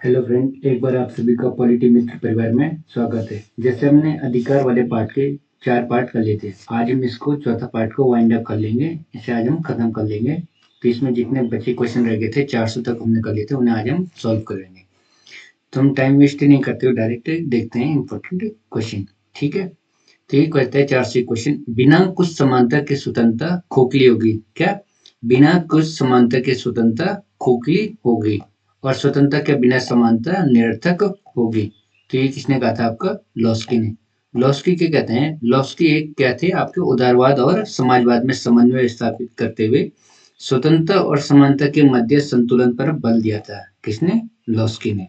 Hello friend, एक बार आप सभी का पॉलिटी मित्र परिवार में स्वागत है। जैसे हमने अधिकार वाले पार्ट के 4 पार्ट कर लिए थे, आज हम इसको चौथा पार्ट को वाइंड अप कर लेंगे। इसे आज हम खत्म कर लेंगे। तो इसमें जितने बचे क्वेश्चन रह गए थे 400 तक हमने कर लिए थे, उन्हें आज हम सॉल्व करेंगे। तो हम टाइम वेस्ट नहीं करते हुए डायरेक्ट देखते हैं इंपॉर्टेंट क्वेश्चन। ठीक है, तो ये कहता है 400 क्वेश्चन, बिना कुछ समानता के स्वतंत्रता खोखली होगी। क्या? बिना कुछ समानता के स्वतंत्रता खोखली होगी और स्वतंत्रता के बिना समानता निरर्थक होगी। तो ये किसने कहा था? आपका लॉस्की ने। लॉस्की क्या कहते हैं? लॉस्की एक क्या थे? आपके उदारवाद और समाजवाद में समन्वय स्थापित करते हुए स्वतंत्रता और समानता के मध्य संतुलन पर बल दिया था। किसने? लॉस्की ने।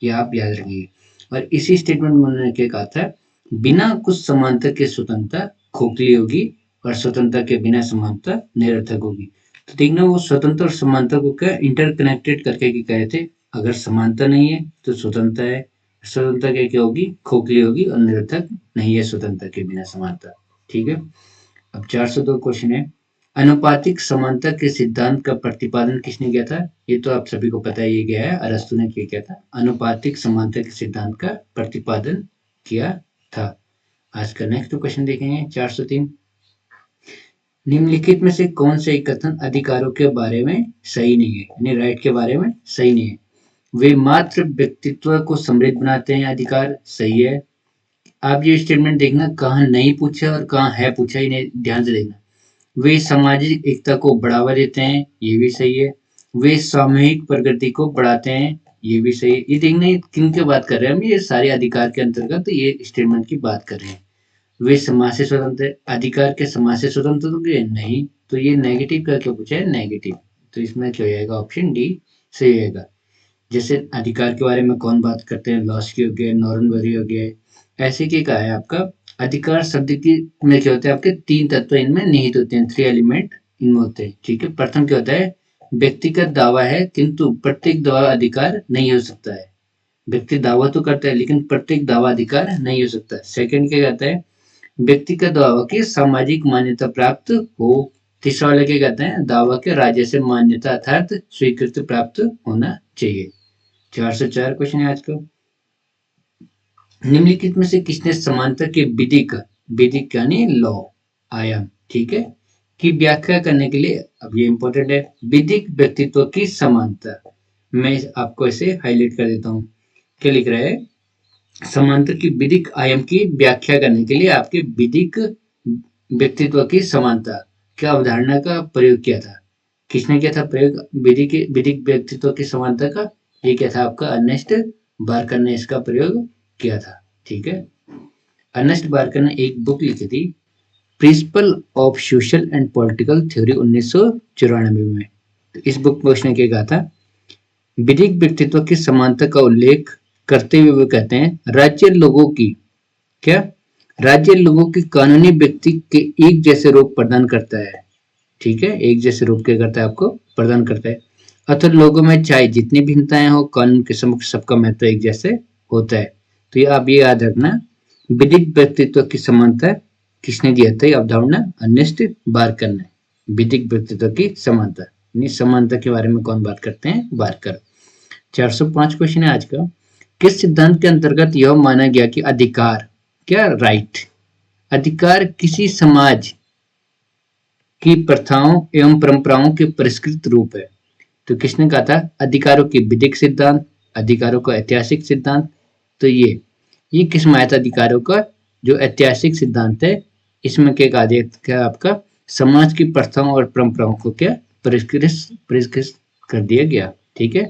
ये आप याद रखिए। और इसी स्टेटमेंट में उन्होंने क्या कहा था? बिना कुछ समानता के स्वतंत्रता खोखली होगी और स्वतंत्रता के बिना समानता निरर्थक होगी। तो देखना, वो स्वतंत्र और समानता को क्या इंटरकनेक्टेड करके कह रहे थे। अगर समानता नहीं है तो स्वतंत्रता है, स्वतंत्रता क्या होगी? खोखली होगी और निरर्थक नहीं है स्वतंत्रता के बिना समानता। ठीक है, अब 402 क्वेश्चन है, अनुपातिक समानता के सिद्धांत का प्रतिपादन किसने किया था? ये तो आप सभी को पता ही गया है, अरस्तु ने किया था। अनुपातिक समानता के सिद्धांत का प्रतिपादन किया था। आज का नेक्स्ट क्वेश्चन देखेंगे 403, निम्नलिखित में से कौन सा एक कथन अधिकारों के बारे में सही नहीं है, यानी राइट के बारे में सही नहीं है? वे मात्र व्यक्तित्व को समृद्ध बनाते हैं, अधिकार सही है। आप ये स्टेटमेंट देखना, कहाँ नहीं पूछा और कहाँ है पूछा, इन्हें ध्यान से देखना। वे सामाजिक एकता को बढ़ावा देते हैं, ये भी सही है। वे सामूहिक प्रगति को बढ़ाते हैं, ये भी सही है। ये देखना, ये किन की बात कर रहे हैं हम? ये सारे अधिकार के अंतर्गत ये स्टेटमेंट की बात कर रहे हैं। वे समाज से स्वतंत्र है, अधिकार के समाज से स्वतंत्र तो गए नहीं, तो ये नेगेटिव करके पूछा है, नेगेटिव। तो इसमें क्या हो जाएगा? ऑप्शन डी सही रहेगा। जैसे अधिकार के बारे में कौन बात करते हैं? लॉस्की हो गया, नॉर्नबरी हो गया। ऐसे क्या कहा है आपका? अधिकार शब्द की में क्या होता है? आपके 3 तत्व इनमें निहित होते हैं, 3 एलिमेंट इनमें होते हैं। ठीक है, प्रथम क्या होता है? व्यक्तिगत दावा है, किंतु प्रत्येक दावा अधिकार नहीं हो सकता है। व्यक्ति दावा तो करता है लेकिन प्रत्येक दावा अधिकार नहीं हो सकता। सेकंड क्या कहता है? व्यक्तिगत दावा की सामाजिक मान्यता प्राप्त हो। तीसरा वाला क्या कहते हैं? दावा के राज्य से मान्यता अर्थात स्वीकृति प्राप्त होना चाहिए। 404 क्वेश्चन है आज का, निम्नलिखित में से किसने समानता के विधिक, विधिक यानी लॉ, आयाम, ठीक है, की व्याख्या करने के लिए, अब ये इंपॉर्टेंट है, विधिक व्यक्तित्व की समानता। मैं आपको इसे हाईलाइट कर देता हूँ। क्या लिख रहा है? समानता की विधिक आयाम की व्याख्या करने के लिए आपके विधिक व्यक्तित्व की समानता क्या अवधारणा का प्रयोग किया था? किसने किया था प्रयोग विधिक व्यक्तित्व की समानता का? ये क्या था आपका? अर्नेस्ट बार्कर ने इसका प्रयोग किया था। ठीक है, अर्नेस्ट बार्कर ने एक बुक लिखी थी, principle of social and political theory, 1994 में। तो इस बुक में उसने क्या कहा था? विधिक व्यक्तित्व की समानता का उल्लेख करते हुए वो कहते हैं, राज्य लोगों की क्या? राज्य लोगों की कानूनी व्यक्ति के एक जैसे रूप प्रदान करता है। ठीक है, एक जैसे रूप क्या करता है? आपको प्रदान करता है। अतः लोगों में चाहे जितनी भिन्नताएं हो, कानून के समक्ष सबका महत्व एक जैसे होता है। तो ये आप ये याद रखना, विधिक व्यक्तित्व की समानता किसने दिया था? ये अवधारणा अर्नेस्ट बार्कर ने। विधिक व्यक्तित्व की समानता, यानी समानता के बारे में कौन बात करते हैं? बार्कर। 405 क्वेश्चन है आज का, किस सिद्धांत के अंतर्गत यह माना गया कि अधिकार क्या? राइट, अधिकार किसी समाज की प्रथाओं एवं परंपराओं के परिष्कृत रूप है। तो किसने कहा था? अधिकारों के विधिक सिद्धांत, अधिकारों का ऐतिहासिक सिद्धांत। तो ये किस में आया था? अधिकारों का जो ऐतिहासिक सिद्धांत है, इसमें क्या कहा दिया? क्या आपका समाज की प्रथाओं और परंपराओं को क्या परिष्कृत कर दिया गया। ठीक है,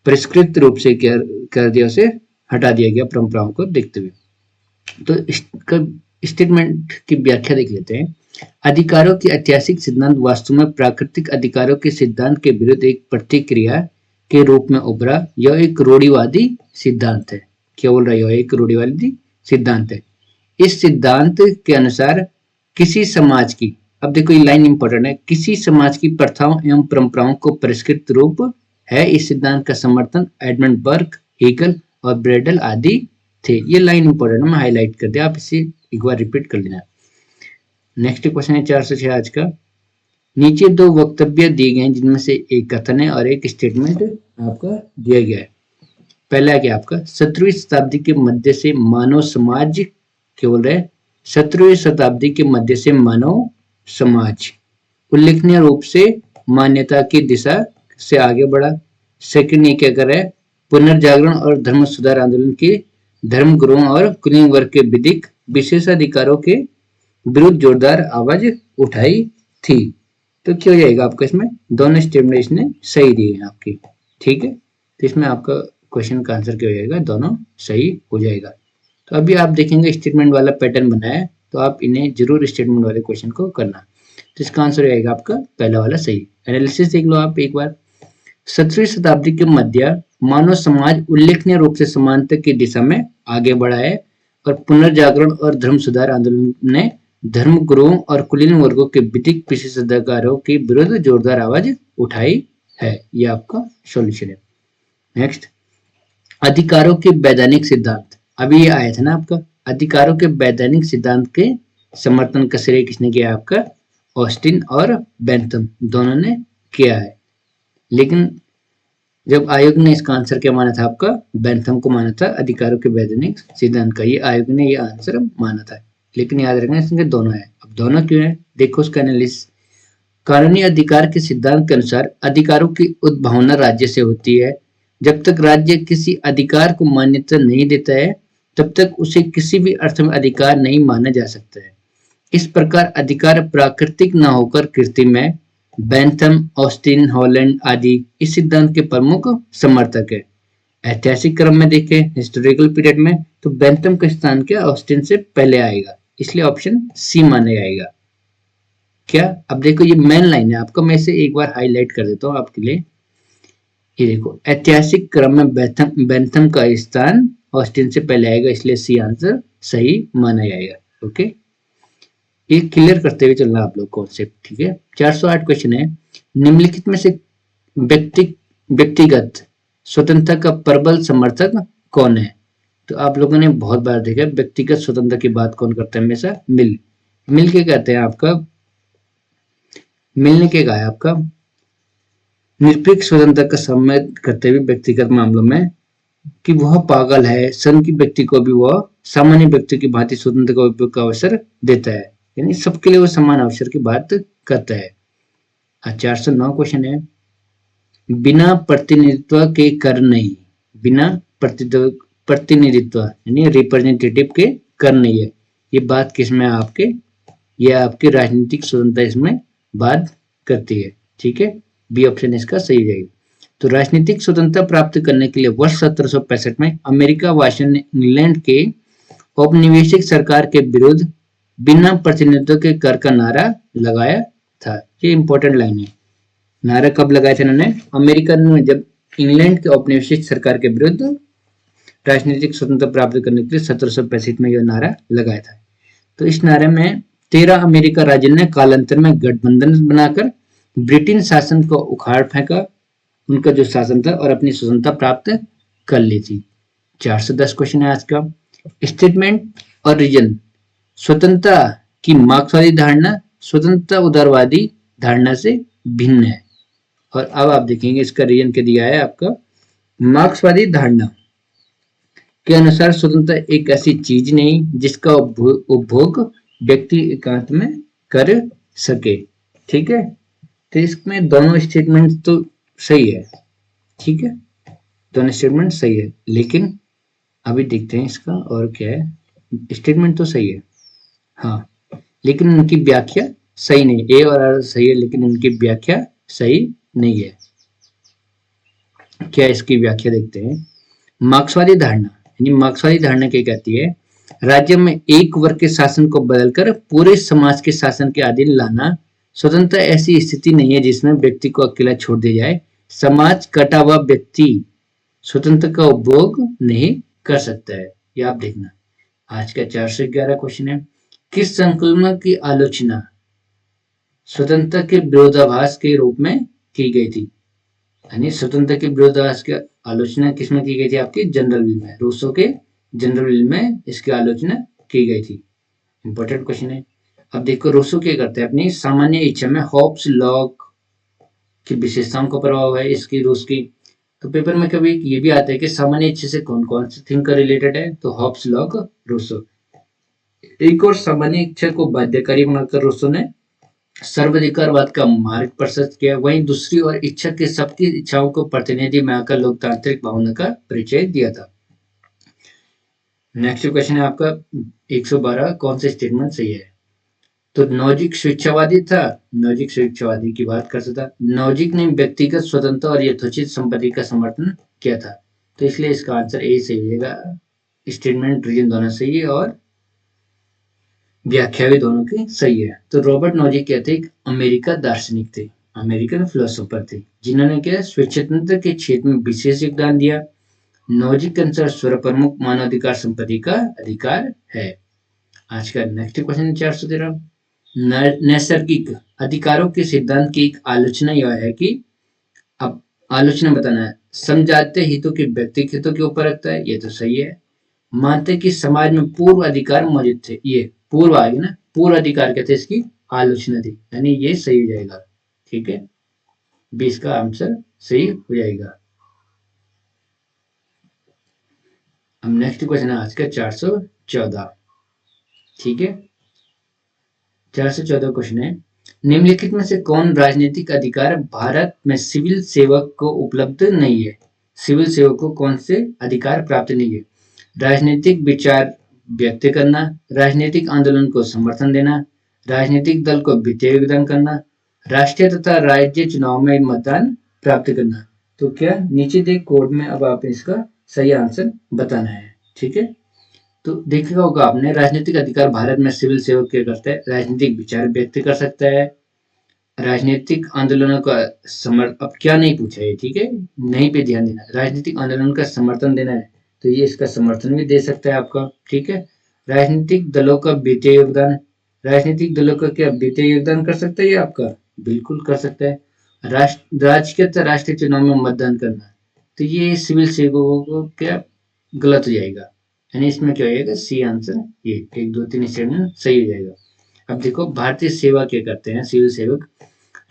परिष्कृत रूप से क्या कर दिया? उसे हटा दिया गया परंपराओं को देखते हुए। तो इसका स्टेटमेंट की व्याख्या देख लेते हैं। अधिकारों की ऐतिहासिक सिद्धांत वास्तव में प्राकृतिक अधिकारों के सिद्धांत के विरुद्ध एक प्रतिक्रिया के रूप में उभरा। यह एक रूढ़िवादी सिद्धांत है। क्या बोल रहा है? यह एक रूढ़िवादी सिद्धांत है। इस सिद्धांत के अनुसार किसी समाज की, अब देखो ये लाइन इंपॉर्टेंट है, किसी समाज की प्रथाओं एवं परंपराओं को परिष्कृत रूप है। इस सिद्धांत का समर्थन एडमंड बर्क, हेगल और ब्रेडल आदि थे। ये लाइन इंपॉर्टेंट है, मैं हाईलाइट कर दिया, आप इसे एक बार रिपीट कर लेना। नेक्स्ट क्वेश्चन है 406 आज का, नीचे 2 वक्तव्य दिए गए हैं जिनमें से एक कथन है और एक स्टेटमेंट आपका दिया गया है। पहला क्या आपका 17वीं शताब्दी के मध्य से मानव समाज, क्या बोल रहे हैं, 17वीं शताब्दी के मध्य से मानव समाज उल्लेखनीय रूप से मान्यता की दिशा से आगे बढ़ा। सेकंड ये क्या कर रहा है, पुनर्जागरण और धर्म सुधार आंदोलन के धर्म गुरुओं और कुलीन वर्ग के विधिक विशेषाधिकारों के विरुद्ध जोरदार आवाज उठाई थी। तो क्या हो जाएगा आपका इसमें, दोनों स्टेटमेंट इसने सही दिए हैं आपकी, ठीक है। तो इसमें आपका क्वेश्चन का आंसर क्या हो जाएगा, दोनों सही हो जाएगा। तो अभी आप देखेंगे स्टेटमेंट वाला पैटर्न बनाया है, तो आप इन्हें जरूर स्टेटमेंट वाले क्वेश्चन को करना। तो इसका आंसर रहेगा आपका पहला वाला सही। एनालिसिस देख लो आप एक बार। 17वीं शताब्दी के मध्य मानव समाज उल्लेखनीय रूप से समानता की दिशा में आगे बढ़ा है और पुनर्जागरण और धर्म सुधार आंदोलन ने धर्म गुरुओं और कुलीन वर्गों के विधिक विशेषाधिकारों के विरुद्ध जोरदार आवाज उठाई है। ये आपका सॉल्यूशन है। नेक्स्ट, अधिकारों के वैधानिक सिद्धांत। अभी ये आया था ना आपका, अधिकारों के वैधानिक सिद्धांत के समर्थन का श्रेय किसने किया, आपका ऑस्टिन और बेंथम दोनों ने किया है। लेकिन जब आयोग ने इसका आंसर क्या माना था, आपका बेंथम को माना था अधिकारों के वैधानिक सिद्धांत का, ये आयोग ने ये आंसर माना था। लेकिन याद रखना इसमें दोनों है। अब दोनों क्यों है, देखो उसका एनालिसिस। कानूनी अधिकार के सिद्धांत के अनुसार अधिकारों की उद्भावना राज्य से होती है। जब तक राज्य किसी अधिकार को मान्यता नहीं देता है तब तक उसे किसी भी अर्थ में अधिकार नहीं माना जा सकता है। इस प्रकार अधिकार प्राकृतिक न होकर कृत्रिम है। बेंथम, ऑस्टिन, हॉलैंड आदि इस सिद्धांत के प्रमुख समर्थक है। ऐतिहासिक क्रम में देखें, हिस्टोरिकल पीरियड में, तो बेंथम का स्थान क्या ऑस्टिन से पहले आएगा, इसलिए ऑप्शन सी माना जाएगा। क्या, अब देखो ये मेन लाइन है आपका, मैं इसे एक बार हाईलाइट कर देता हूँ आपके लिए। ये देखो, ऐतिहासिक क्रम में बेंथम का स्थान ऑस्टिन से पहले आएगा, इसलिए सी आंसर सही माना जाएगा। ओके, ये क्लियर करते हुए चलना आप लोग कॉन्सेप्ट, ठीक है। 408 क्वेश्चन है, निम्नलिखित में से व्यक्तिगत स्वतंत्रता का प्रबल समर्थक कौन है। तो आप लोगों ने बहुत बार देखा व्यक्तिगत स्वतंत्रता की बात कौन करता है हमेशा, मिल के कहते हैं आपका, मिलने के कहा है आपका निरपेक्ष स्वतंत्रता का सम्मान करते हुए व्यक्तिगत मामलों में कि वह पागल है, सन की व्यक्ति को भी वह सामान्य व्यक्ति की भांति स्वतंत्रता का उपयोग का अवसर देता है, यानी सबके लिए वो समान अवसर की बात करता है। 409 क्वेश्चन है, बिना प्रतिनिधित्व के कर नहीं, बिना प्रतिनिधित्व यानी रिप्रेजेंटेटिव के कर नहीं है। ये बात किसमें आपके, ये आपकी राजनीतिक स्वतंत्रता इसमें बात करती है, ठीक है। बी ऑप्शन इसका सही रहेगा। तो राजनीतिक स्वतंत्रता प्राप्त करने के लिए वर्ष 1765 में अमेरिका वाशिंगटन ने इंग्लैंड के औपनिवेशिक सरकार के विरुद्ध बिना प्रतिनिधित्व के कर का नारा लगाया था। ये इंपॉर्टेंट लाइन है। नारा कब लगाया था इन्होंने, अमेरिका ने जब इंग्लैंड के औपनिवेशिक सरकार के विरुद्ध राजनीतिक स्वतंत्रता प्राप्त करने के लिए 1765 में यह नारा लगाया था। तो इस नारे में 13 अमेरिका राज्यों ने कालांतर में गठबंधन बनाकर ब्रिटेन शासन को उखाड़ फेंका, उनका जो शासन था, और अपनी स्वतंत्रता प्राप्त कर ली थी। 410 क्वेश्चन है आज का, स्टेटमेंट और रीजन। स्वतंत्रता की मार्क्सवादी धारणा स्वतंत्रता उदारवादी धारणा से भिन्न है। और अब आप देखेंगे इसका रीजन क्या दिया है आपका, मार्क्सवादी धारणा के अनुसार स्वतंत्रता एक ऐसी चीज नहीं जिसका उपभोग व्यक्ति एकांत में कर सके, ठीक है। तो इसमें दोनों स्टेटमेंट तो सही है, ठीक है, दोनों स्टेटमेंट सही है। लेकिन अभी देखते हैं इसका और क्या है, स्टेटमेंट तो सही है हाँ, लेकिन उनकी व्याख्या सही नहीं। ए और आर सही है लेकिन उनकी व्याख्या सही नहीं है। क्या इसकी व्याख्या देखते हैं। मार्क्सवादी धारणा, यानी मार्क्सवादी धारणा क्या कहती है, राज्य में एक वर्ग के शासन को बदलकर पूरे समाज के शासन के अधीन लाना। स्वतंत्रता ऐसी स्थिति नहीं है जिसमें व्यक्ति को अकेला छोड़ दिया जाए। समाज कटा हुआ व्यक्ति स्वतंत्र का उपभोग नहीं कर सकता है। ये आप देखना। आज का 411 क्वेश्चन है, किस संकल्पना की आलोचना स्वतंत्रता के विरोधाभास के रूप में की गई थी। यानी स्वतंत्रता के विरोधाभास की आलोचना किसमें की गई थी, आपकी जनरल विल में, रूसो के जनरल विल में इसकी आलोचना की गई थी। इंपॉर्टेंट क्वेश्चन है। अब देखो रूसो क्या करते हैं, अपनी सामान्य इच्छा में हॉब्स लॉ की विशेषताओं का प्रभाव है इसकी रूस की तो पेपर में कभी ये भी आता है कि सामान्य इच्छा से कौन कौन से थिंकर रिलेटेड है, तो हॉब्स, लॉक, रूसो। एक और सामान्य इच्छा को बाध्यकारी बनाकर रूसो ने सर्वाधिकारवाद का मार्ग प्रशस्त किया, वहीं दूसरी ओर इच्छा के सबकी इच्छाओं को प्रतिनिधि बनाकर लोकतांत्रिक भावना का परिचय दिया था। नेक्स्ट क्वेश्चन है आपका 112, कौन से स्टेटमेंट सही है? तो नॉजिक स्वेच्छावादी था, नॉजिक स्वेच्छावादी की बात कर सकता। नॉजिक ने व्यक्तिगत स्वतंत्रता और यथोचित संपत्ति का समर्थन किया था, तो इसलिए इसका आंसर ए सही होगा। स्टेटमेंट रीजन दोनों सही है और व्याख्या भी दोनों की सही है। तो रॉबर्ट नॉजिक क्या थे? एक अमेरिका दार्शनिक थे, अमेरिकन फिलोसोफर थे, जिन्होंने क्या स्वतंत्रता के क्षेत्र में विशेष योगदान दिया। नॉजिक के अनुसार स्वर प्रमुख मानवाधिकार संपत्ति का अधिकार है। आज का नेक्स्ट क्वेश्चन 413, नैसर्गिक अधिकारों के सिद्धांत की एक आलोचना यह है कि, अब आलोचना बताना है, समझाते हितों के व्यक्तिगत हितों के ऊपर रखता है, ये तो सही है। मानते कि समाज में पूर्व अधिकार मौजूद थे, ये पूर्व आएगी ना, पूर्व अधिकार कहते हैं, इसकी आलोचना थी, यानी ये सही हो जाएगा। ठीक है, 20 का आंसर सही हो जाएगा। अब नेक्स्ट क्वेश्चन है आज का 414। ठीक है, 414 क्वेश्चन है, निम्नलिखित में से कौन राजनीतिक अधिकार भारत में सिविल सेवक को उपलब्ध नहीं है? सिविल सेवक को कौन से अधिकार प्राप्त नहीं है? राजनीतिक विचार व्यक्त करना, राजनीतिक आंदोलन को समर्थन देना, राजनीतिक दल को वित्तीय योगदान करना, राष्ट्रीय तथा राज्य चुनाव में मतदान प्राप्त करना। तो क्या नीचे दे कोड में अब आप इसका सही आंसर बताना है। ठीक है, तो देखा होगा आपने, राजनीतिक अधिकार भारत में सिविल सेवक क्या करता है? राजनीतिक विचार व्यक्त कर सकता है, राजनीतिक आंदोलनों का अब क्या नहीं पूछा है, ठीक है, नहीं पे ध्यान देना। राजनीतिक आंदोलन का समर्थन देना है, तो ये इसका समर्थन भी दे सकता है आपका। ठीक है, राजनीतिक दलों का वित्तीय योगदान, राजनीतिक दलों का क्या वित्तीय योगदान कर सकता है ये आपका? बिल्कुल कर सकता है। राष्ट्रीय चुनाव में मतदान करना, तो ये सिविल सेवकों को क्या गलत हो जाएगा, यानी इसमें क्या हो जाएगा? सी आंसर, ये 1 2 3 स्टेटमेंट सही हो जाएगा। अब देखो, भारतीय सेवा क्या करते हैं सिविल सेवक?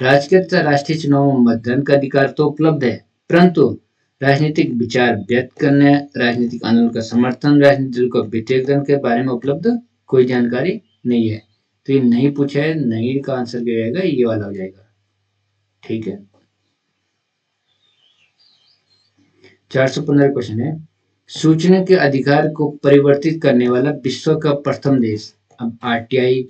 राष्ट्रीय चुनाव में मतदान का अधिकार तो उपलब्ध है, परंतु राजनीतिक विचार व्यक्त करने, राजनीतिक आंदोलन का समर्थन, राजनीतिक दल को वित्तीय योगदान के बारे में उपलब्ध कोई जानकारी नहीं है। तो ये नहीं पूछा है, नहीं का आंसर क्या जाएगा? ये वाला हो जाएगा। ठीक है, 415 क्वेश्चन है, सूचना के अधिकार को परिवर्तित करने वाला विश्व का प्रथम देश। अब आरटीआई,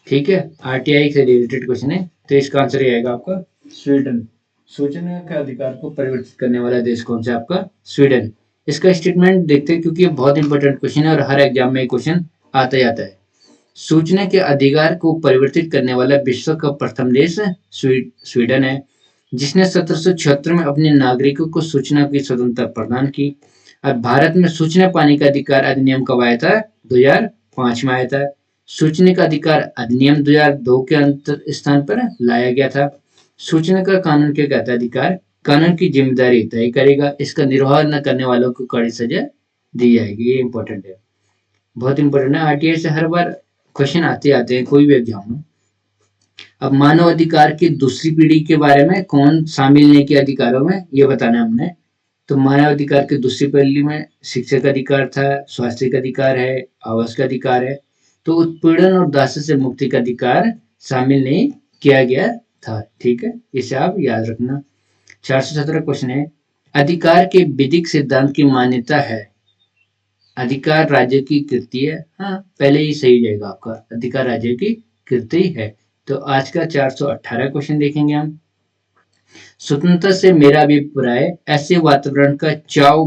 ठीक है, आरटीआई से रिलेटेड क्वेश्चन है, तो इसका आंसर ये आएगा आपका स्वीडन। सूचना के अधिकार को परिवर्तित करने वाला देश कौन सा? आपका स्वीडन। इसका स्टेटमेंट देखते हैं, क्योंकि ये बहुत इंपॉर्टेंट क्वेश्चन है और हर एग्जाम में क्वेश्चन आता जाता है। सूचना के अधिकार को परिवर्तित करने वाला विश्व का प्रथम देश स्वीडन है, जिसने 1776 में अपने नागरिकों को सूचना की स्वतंत्रता प्रदान की। और भारत में सूचना पाने का अधिकार अधिनियम कब आया था? 2005 में आया था। सूचना का अधिकार अधिनियम 2002 के अंतर स्थान पर लाया गया था। सूचना का कानून क्या कहता है? अधिकार कानून की जिम्मेदारी तय करेगा, इसका निर्वाह न करने वालों को कड़ी सजा दी जाएगी। ये इंपॉर्टेंट है, बहुत इंपॉर्टेंट है। आरटीआई से हर बार क्वेश्चन आते हैं कोई भी एग्जाम में। अब मानव अधिकार की दूसरी पीढ़ी के बारे में कौन शामिल नहीं किया अधिकारों में, ये बताना हमने। तो मानव अधिकार की दूसरी पीढ़ी में शिक्षा का अधिकार था, स्वास्थ्य का अधिकार है, आवास का अधिकार है। तो उत्पीड़न और दास्य से मुक्ति का अधिकार शामिल नहीं किया गया था। ठीक है, इसे आप याद रखना। 417 क्वेश्चन है, अधिकार के विधिक सिद्धांत की मान्यता है। अधिकार राज्य की कृति है, हाँ पहले ही सही जाएगा आपका, अधिकार राज्य की कृति है। तो आज का 418 क्वेश्चन देखेंगे हम। स्वतंत्रता से मेरा अभिप्राय ऐसे वातावरण का चाव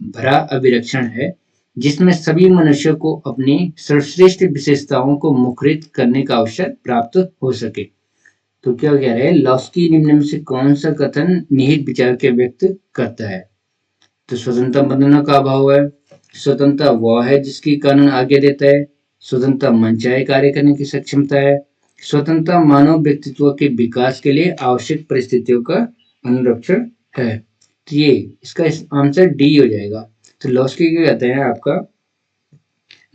भरा अभिरक्षण है जिसमें सभी मनुष्यों को अपनी सर्वश्रेष्ठ विशेषताओं को मुखरित करने का अवसर प्राप्त हो सके। तो क्या कह रहे हैं? लॉस्की निम्न में से कौन सा कथन निहित विचार के व्यक्त करता है? तो स्वतंत्रता बंधनों का अभाव है, स्वतंत्रता वह है जिसकी कानून आज्ञा देता है, स्वतंत्रता मनचाहे कार्य करने की सक्षमता है, स्वतंत्रता मानव व्यक्तित्व के विकास के लिए आवश्यक परिस्थितियों का अनुरक्षण है। तो ये इसका आंसर डी हो जाएगा। तो लॉस्की क्या कहते हैं आपका?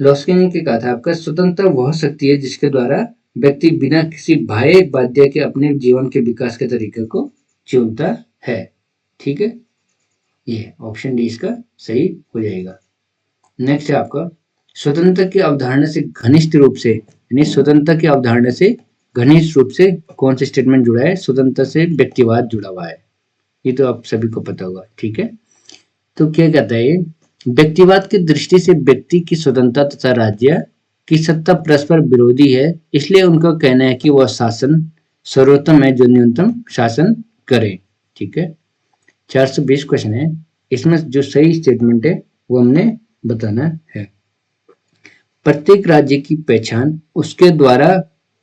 लॉस्की ने क्या कहा था आपका? स्वतंत्रता वह शक्ति है जिसके द्वारा व्यक्ति बिना किसी बाह्य बाध्य के अपने जीवन के विकास के तरीके को चुनता है। ठीक है, ये ऑप्शन डी इसका सही हो जाएगा। नेक्स्ट है आपका स्वतंत्रता की अवधारणा से घनिष्ठ रूप से, यानी स्वतंत्रता की अवधारणा से घनिष्ठ रूप से कौन सा स्टेटमेंट जुड़ा है? स्वतंत्रता से व्यक्तिवाद जुड़ा हुआ है। ये तो आप सभी को पता होगा, ठीक है। तो क्या कहता है ये? व्यक्तिवाद की दृष्टि से व्यक्ति की स्वतंत्रता तथा राज्य की सत्ता परस्पर विरोधी है, इसलिए उनका कहना है कि वह शासन सर्वोत्तम है जो न्यूनतम शासन करे, ठीक है। 420 क्वेश्चन है, इसमें जो सही स्टेटमेंट है वो हमने बताना है। प्रत्येक राज्य की पहचान उसके द्वारा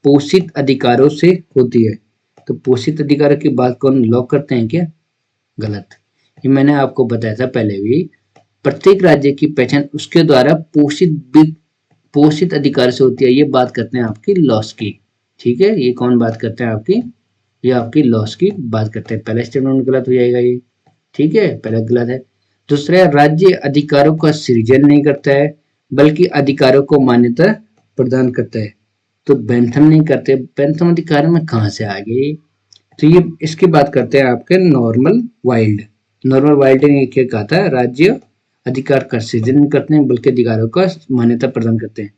पोषित अधिकारों से होती है। तो पोषित अधिकारों की बात कौन लॉक करते हैं क्या? गलत। ये मैंने आपको बताया था पहले भी। प्रत्येक राज्य की पहचान उसके द्वारा पोषित अधिकार से होती है, ये बात करते हैं आपकी लॉस की, ठीक है। ये कौन बात करते हैं आपकी? ये आपकी लॉस की बात करते हैं। पहला स्टेटमेंट गलत हो जाएगा ये, ठीक है, पहला गलत है। दूसरा, राज्य अधिकारों का सृजन नहीं करता है बल्कि अधिकारों को मान्यता प्रदान करता है। तो बेंथम नहीं करते, बेंथम अधिकार में कहाँ से आ गए? तो ये इसकी बात करते हैं आपके नॉर्मन वाइल्ड। नॉर्मन वाइल्ड ने क्या कहा था? राज्य अधिकार का सृजन नहीं करते हैं बल्कि अधिकारों का मान्यता प्रदान करते हैं।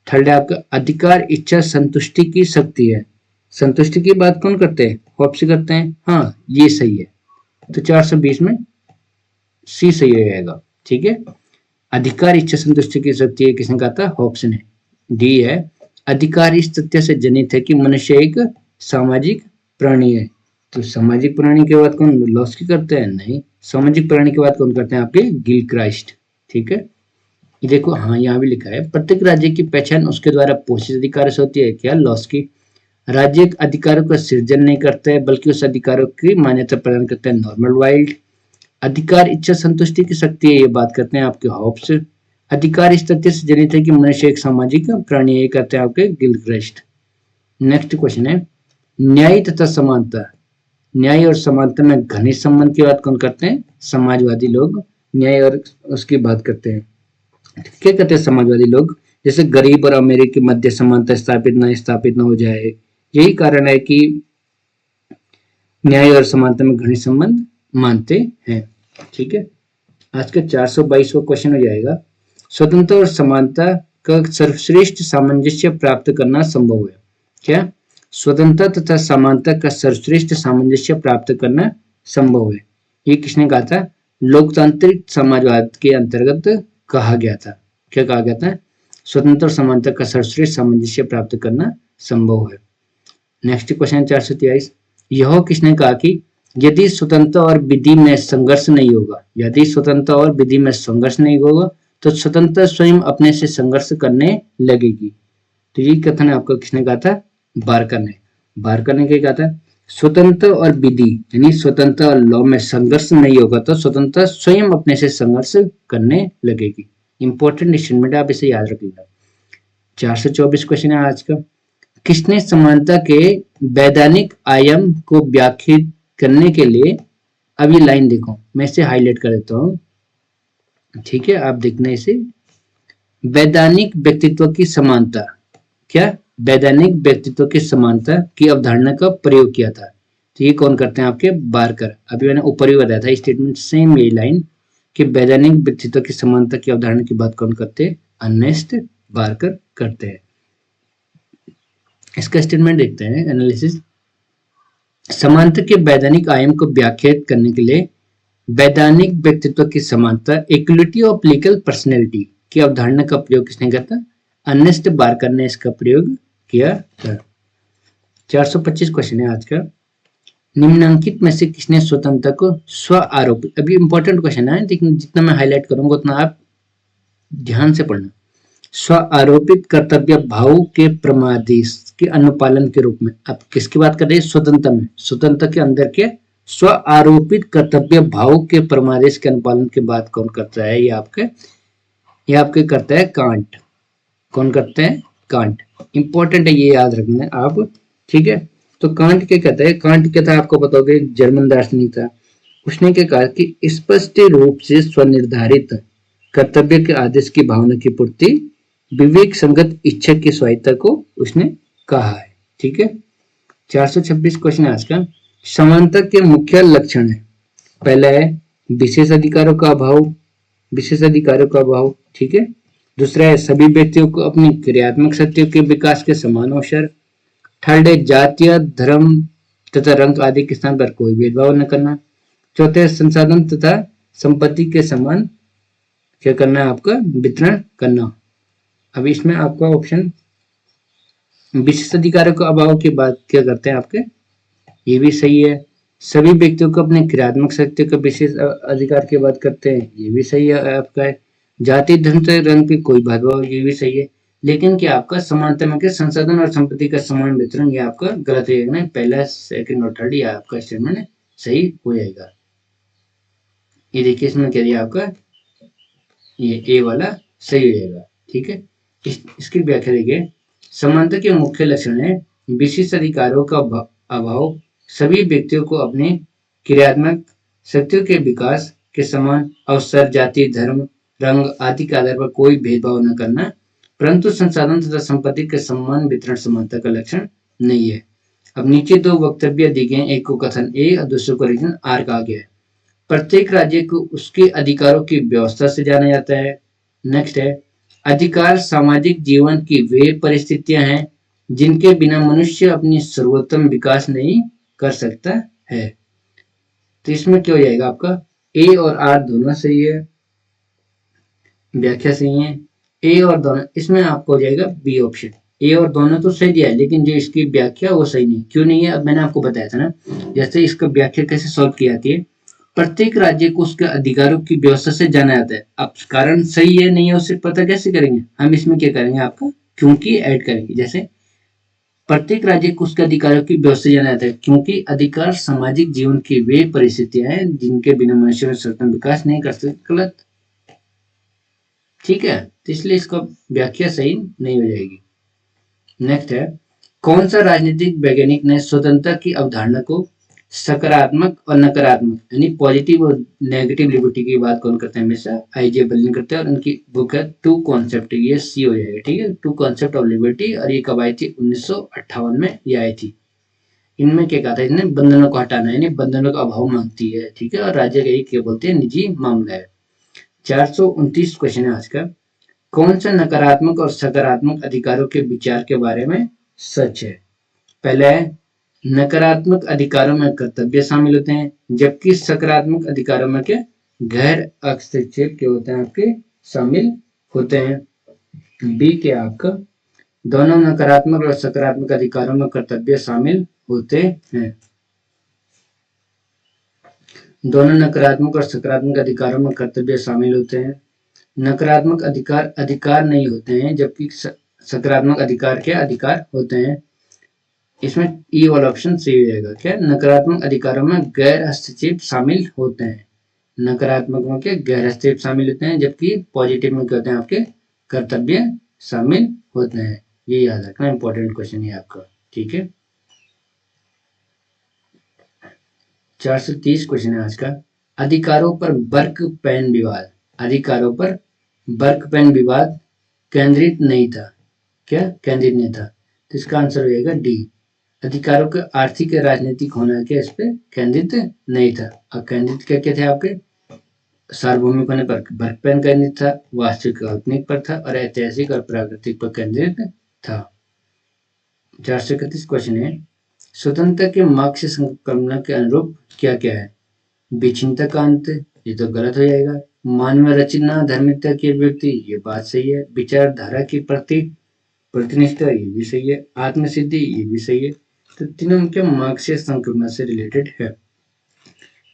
थर्ड है आपका अधिकार इच्छा संतुष्टि की शक्ति है। संतुष्टि की बात कौन करते हैं? होप्स करते हैं। हाँ, ये सही है। तो 420 में सी सही हो जाएगा, ठीक है। अधिकार इच्छा संतुष्टि की शक्ति है, किसने कहा था? होप्स ने। डी है अधिकार इस तथ्य से जनित है कि मनुष्य एक सामाजिक प्राणी है। तो सामाजिक प्राणी की बात कौन लॉस्की करते हैं? नहीं। सामाजिक प्राणी की बात कौन करते हैं? आपके गिलक्राइस्ट, ठीक है। ये देखो, हाँ यहाँ भी लिखा है प्रत्येक राज्य की पहचान उसके द्वारा पोषित अधिकार से होती है। क्या? लॉस्की। राज्य अधिकारों का सृजन नहीं करते हैं बल्कि उस अधिकारों की मान्यता प्रदान करते हैं। Normal wild. अधिकार इच्छा संतुष्टि की शक्ति है, ये बात करते हैं आपके हॉब्स। अधिकार इस तथ्य से जनित है कि मनुष्य एक सामाजिक प्राणी है, ये करते हैं आपके गिलक्राइस्ट। नेक्स्ट क्वेश्चन है न्याय तथा समानता। न्याय और समानता में घनिष्ठ संबंध की बात कौन करते हैं? समाजवादी लोग न्याय और उसकी बात करते हैं। क्या कहते हैं समाजवादी लोग? जैसे गरीब और अमीर के मध्य समानता स्थापित न हो जाए, यही कारण है कि न्याय और समानता में घनिष्ठ संबंध मानते हैं, ठीक है। आज का 422वां क्वेश्चन हो जाएगा स्वतंत्रता और समानता का सर्वश्रेष्ठ सामंजस्य प्राप्त करना संभव है। क्या? स्वतंत्रता तथा समानता का सर्वश्रेष्ठ सामंजस्य प्राप्त करना संभव है, ये किसने कहा था? लोकतांत्रिक समाजवाद के अंतर्गत कहा गया था। क्या कहा गया था? स्वतंत्रता और समानता का सर्वश्रेष्ठ सामंजस्य प्राप्त करना संभव है। नेक्स्ट क्वेश्चन 423, यह किसने कहा कि यदि स्वतंत्रता और विधि में संघर्ष नहीं होगा, यदि स्वतंत्रता और विधि में संघर्ष नहीं होगा तो स्वतंत्रता स्वयं अपने से संघर्ष करने लगेगी। तो ये कथन आपको किसने कहा था? बारकर ने। बारकर ने क्या कहा था? स्वतंत्र और विधि यानी स्वतंत्रता और लॉ में संघर्ष नहीं होगा तो स्वतंत्रता स्वयं अपने से संघर्ष करने लगेगी। इंपॉर्टेंट स्टेटमेंट, आप इसे याद रखिएगा। 424 क्वेश्चन है आज का। किसने समानता के वैधानिक आयाम को व्याख्यायित करने के लिए, अब ये लाइन देखो, मैं इसे हाईलाइट कर देता हूँ, ठीक है, आप देखना इसे। वैधानिक व्यक्तित्व की समानता, क्या? वैधानिक व्यक्तित्व की समानता की अवधारणा का प्रयोग किया था। तो ये कौन करते हैं? आपके बारकर। अभी मैंने ऊपर ही बताया था स्टेटमेंट सेम यही लाइन कि वैधानिक व्यक्तित्व की समानता की अवधारणा की बात कौन करते हैं? अर्नेस्ट बारकर करते हैं। इसका स्टेटमेंट देखते हैं, एनालिसिस। समानता के वैधानिक आयाम को व्याख्यायित करने के लिए वैधानिक व्यक्तित्व की समानता इक्वलिटी ऑफ लीगल पर्सनैलिटी की अवधारणा का प्रयोग किसने किया था? अर्नेस्ट बारकर ने इसका प्रयोग किया था। 425 क्वेश्चन है आज का। निम्नलिखित में से किसने स्वतंत्रता को स्व आरोपित, अभी इंपॉर्टेंट क्वेश्चन है लेकिन जितना मैं हाईलाइट करूंगा उतना आप ध्यान से पढ़ना। स्व आरोपित कर्तव्य भाव के प्रमादेश के अनुपालन के रूप में, अब किसकी बात कर रहे हैं? स्वतंत्रता में, स्वतंत्रता के अंदर के स्व आरोपित कर्तव्य भाव के परमादेश के अनुपालन की बात कौन करता है? ये आपके करता है कांट। कौन करते हैं? कांट। इंपॉर्टेंट है, ये याद रखना आप, ठीक है। तो कांट क्या कहता है? कांट क्या था आपको पता होगा, एक जर्मन दार्शनिक था। उसने क्या कहा कि स्पष्ट रूप से स्वनिर्धारित कर्तव्य के आदेश की भावना की पूर्ति विवेक संगत इच्छा की स्वायत्ता को उसने कहा है, ठीक है। 426 क्वेश्चन आज का। समानता के मुख्य लक्षण है, पहला है विशेष अधिकारों का अभाव, विशेष अधिकारों का अभाव, ठीक है। दूसरा है सभी व्यक्तियों को अपनी क्रियात्मक शक्तियों के विकास के समान अवसर। थर्ड है जातीय, धर्म तथा रंग आदि के स्थान पर कोई भेदभाव न करना। चौथे है संसाधन तथा संपत्ति के समान क्या करना है आपका वितरण करना। अब इसमें आपका ऑप्शन विशेष अधिकारों के अभाव की बात क्या करते हैं आपके, ये भी सही है। सभी व्यक्तियों को अपने क्रियात्मक शक्ति का विशेष अधिकार की बात करते हैं, ये भी सही है आपका है। जाति धर्म से रंग पे कोई भेदभाव, ये भी सही है। लेकिन क्या आपका समानता में संसाधन और संपत्ति का समान वितरण, ये आपका गलत हो जाएगा। पहला सेकंड और थर्ड ये आपका स्टेटमेंट सही हो जाएगा। ये देखिए इसमें क्या दिया आपका, ये ए वाला सही हो जाएगा, ठीक है। इसकी व्याख्या देखिए, समानता के मुख्य लक्षण है विशेष अधिकारों का अभाव, सभी व्यक्तियों को अपने क्रियात्मक शक्तियों के विकास के समान अवसर, जाति धर्म रंग आदि के आधार पर कोई भेदभाव न करना, परंतु संसाधन तथा संपत्ति के समान वितरण समानता का लक्षण नहीं है। अब नीचे दो वक्तव्य दिए गए, एक को कथन ए और दूसरे को रीजन आर कहा गया है। प्रत्येक राज्य को उसके अधिकारों की व्यवस्था से जाना जाता है। नेक्स्ट है अधिकार सामाजिक जीवन की वे परिस्थितियां हैं जिनके बिना मनुष्य अपनी सर्वोत्तम विकास नहीं कर सकता है। तो इसमें क्या हो जाएगा आपका, ए और आर दोनों सही है, व्याख्या सही है। ए और दोनों, इसमें आपको हो जाएगा बी ऑप्शन। ए और दोनों तो सही दिया है, लेकिन जो इसकी व्याख्या वो सही नहीं। क्यों नहीं है, अब मैंने आपको बताया था ना, जैसे इसका व्याख्या कैसे सॉल्व की जाती है। प्रत्येक राज्य को उसके अधिकारों की व्यवस्था से जाना जाता है। अब कारण सही है नहीं है उससे पता कैसे करेंगे, हम इसमें क्या करेंगे आपका क्योंकि ऐड करेंगे। जैसे प्रत्येक राज्य को उसके अधिकारों की व्यवस्था जाना जाता है क्योंकि अधिकार सामाजिक जीवन की वे परिस्थितियां हैं जिनके बिना मनुष्य में स्वतंत्र विकास नहीं कर सकते। गलत, ठीक है, तो इसलिए इसका व्याख्या सही नहीं हो जाएगी। नेक्स्ट है कौन सा राजनीतिक वैज्ञानिक ने स्वतंत्रता की अवधारणा को सकारात्मक और नकारात्मक यानी पॉजिटिव और नेगेटिव लिबर्टी की बात कौन करते हैं, हमेशा आईजे बर्लिन करते हैं, और उनकी बुक है टू कॉन्सेप्ट, ये सी हो जाएगा, ठीक है, टू कॉन्सेप्ट ऑफ लिबर्टी। और ये कब आई थी, 1958 में ये आई थी। इनमें क्या कहा था, इन्हें बंधनों को हटाना है, बंधनों का अभाव मांगती है, ठीक है, और राज्य का एक क्या बोलते हैं, निजी मामला है। 429 क्वेश्चन है आज का। कौन सा नकारात्मक और सकारात्मक अधिकारों के विचार के बारे में सच है। पहला है नकारात्मक अधिकारों में कर्तव्य शामिल होते हैं, जबकि सकारात्मक अधिकारों में क्या गैर हस्तक्षेप के होते हैं, आपके शामिल होते हैं। बी के आपका दोनों नकारात्मक और सकारात्मक अधिकारों में कर्तव्य शामिल होते हैं। दोनों नकारात्मक और सकारात्मक अधिकारों में कर्तव्य शामिल होते हैं। नकारात्मक अधिकार अधिकार नहीं होते हैं, जबकि सकारात्मक अधिकार के अधिकार होते हैं। इसमें ई वाला ऑप्शन सही हो जाएगा। क्या नकारात्मक अधिकारों में गैर हस्तक्षेप शामिल होते हैं, नकारात्मक में के गैर हस्तक्षेप शामिल होते हैं, जबकि पॉजिटिव में क्या होते हैं, आपके कर्तव्य शामिल होते हैं। ये याद रखना, इंपॉर्टेंट क्वेश्चन है आपका, ठीक है। 430 क्वेश्चन है आज का। अधिकारों पर बर्क पेन विवाद, अधिकारों पर बर्क पेन विवाद केंद्रित नहीं था। क्या केंद्रित नहीं था, तो इसका आंसर हो जाएगा डी। अधिकारों के आर्थिक या राजनीतिक होना क्या इस पे केंद्रित नहीं था। अब केंद्रित क्या क्या थे आपके, सार्वभौमिक होने पर बर्क पेन केंद्रित था, वास्तविक काल्पनिक पर था, और ऐतिहासिक और प्राकृतिक पर केंद्रित था। 431 क्वेश्चन है स्वतंत्रता के मार्क्स संकल्पना के अनुरूप क्या क्या है। विच्छिन्नता का अंत, ये तो गलत हो जाएगा। मानव रचना धार्मिकता की अभिव्यक्ति, ये बात सही है। विचारधारा की प्रतिनिष्ठा, ये भी सही है। आत्मसिद्धि, ये भी सही है। तो तीनों मुख्य मार्क्सिय संकल्पना से रिलेटेड है।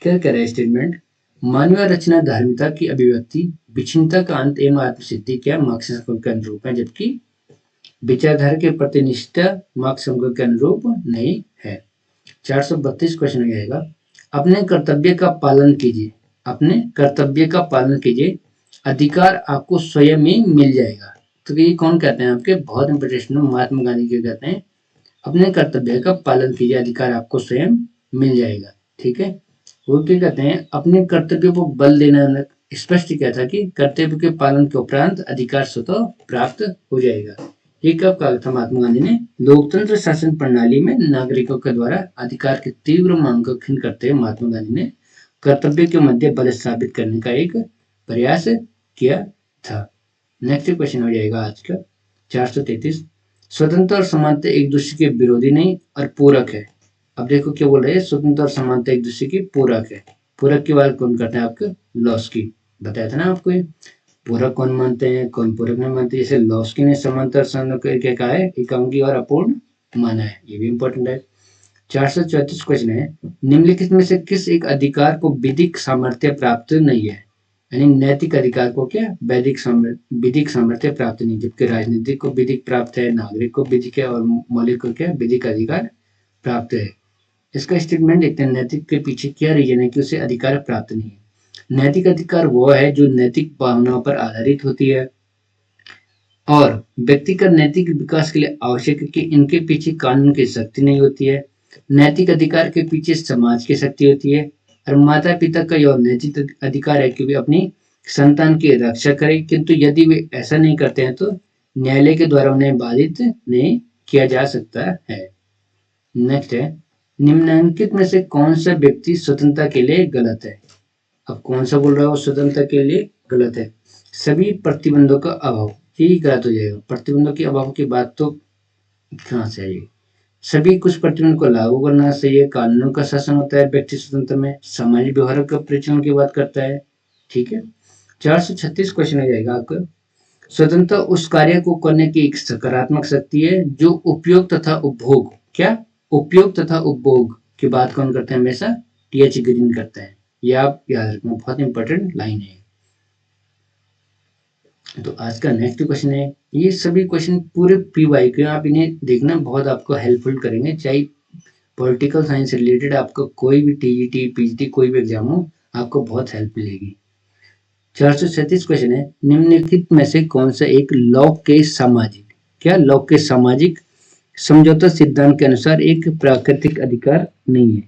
क्या कह रहा है स्टेटमेंट, मानव रचना धार्मिकता की अभिव्यक्ति, विच्छिन्नता का अंत एवं आत्मसिद्धि क्या मार्क्सिय संकल्प के अनुरूप है, जबकि विचारधारा के प्रतिनिष्ठा मार्क्स संकल्प के अनुरूप नहीं है। 432 क्वेश्चन आएगा। अपने कर्तव्य का पालन कीजिए, अपने कर्तव्य का पालन कीजिए, अधिकार आपको स्वयं ही मिल जाएगा। तो ये कौन कहते हैं आपके, बहुत इंपॉर्टेंट, महात्मा गांधी के कहते हैं अपने कर्तव्य का पालन कीजिए, अधिकार आपको स्वयं मिल जाएगा, ठीक है। वो क्या कहते हैं, अपने कर्तव्य को बल देना, स्पष्ट किया था कि कर्तव्य के पालन के उपरांत अधिकार स्वतः प्राप्त हो जाएगा। ये कब कहा था महात्मा गांधी ने, लोकतंत्र शासन प्रणाली में नागरिकों के द्वारा अधिकार की तीव्र मांग को खिन करते हुए महात्मा गांधी ने कर्तव्य के मध्य बल स्थापित करने का एक प्रयास किया था। नेक्स्ट क्वेश्चन हो जाएगा आज का 433। स्वतंत्र और समानता एक दूसरे के विरोधी नहीं और पूरक है। अब देखो क्या बोल रहे हैं, स्वतंत्र और समानता एक दूसरे की पूरक है। पूरक की बात कौन करता है, आपका लॉस्की बताया था ना आपको। ये पूरक कौन मानते हैं, कौन पूरक नहीं मानते। जैसे लॉस्की ने समांतर क्या कहा है, एकांगी और अपूर्ण माना है, ये भी इंपॉर्टेंट है। 434 क्वेश्चन है, निम्नलिखित में से किस एक अधिकार को विधिक सामर्थ्य प्राप्त नहीं है। यानी नैतिक अधिकार को क्या विधिक सामर्थ्य प्राप्त नहीं, जबकि राजनीतिक को विधिक प्राप्त है, नागरिक को विधिक है और मौलिक को क्या विधिक अधिकार प्राप्त है। इसका स्टेटमेंट देखते हैं, नैतिक के पीछे क्या रीजन है कि उसे अधिकार प्राप्त नहीं है। नैतिक अधिकार वो है जो नैतिक भावनाओं पर आधारित होती है और व्यक्ति का नैतिक विकास के लिए आवश्यक है कि इनके पीछे कानून की शक्ति नहीं होती है। नैतिक अधिकार के पीछे समाज की शक्ति होती है और माता पिता का यह नैतिक अधिकार है कि वे अपनी संतान की रक्षा करें, किंतु यदि वे ऐसा नहीं करते हैं तो न्यायालय के द्वारा उन्हें बाधित नहीं किया जा सकता है। नेक्स्ट है, निम्नलिखित में से कौन सा व्यक्ति स्वतंत्रता के लिए गलत है। अब कौन सा बोल रहा है, स्वतंत्रता के लिए गलत है। सभी प्रतिबंधों का अभाव, यही गलत हो जाएगा। प्रतिबंधों के अभाव की बात तो कहाँ से आएगी। सभी कुछ प्रतिबंध को लागू करना सही है। कानूनों का शासन होता है व्यक्ति स्वतंत्र में। सामाजिक व्यवहार का परिचालन की बात करता है। ठीक है, 436 क्वेश्चन हो जाएगा आपका। स्वतंत्रता उस कार्य को करने की एक सकारात्मक शक्ति है जो उपयोग तथा उपभोग, क्या उपयोग तथा उपभोग की बात कौन करते हैं, हमेशा टीएच ग्रीन करता है। ये आप याद रखना, बहुत इंपॉर्टेंट लाइन है। तो आज का नेक्स्ट क्वेश्चन है, ये सभी क्वेश्चन पूरे पीवाई के आप इन्हें देखना, बहुत आपको हेल्पफुल करेंगे। चाहे पॉलिटिकल साइंस से रिलेटेड आपको कोई भी टीजीटी पीजीटी कोई भी एग्जाम हो, आपको बहुत हेल्प मिलेगी। 437 क्वेश्चन है, निम्नलिखित में से कौन सा एक लॉक के सामाजिक, क्या लॉक के सामाजिक समझौता सिद्धांत के अनुसार एक प्राकृतिक अधिकार नहीं है।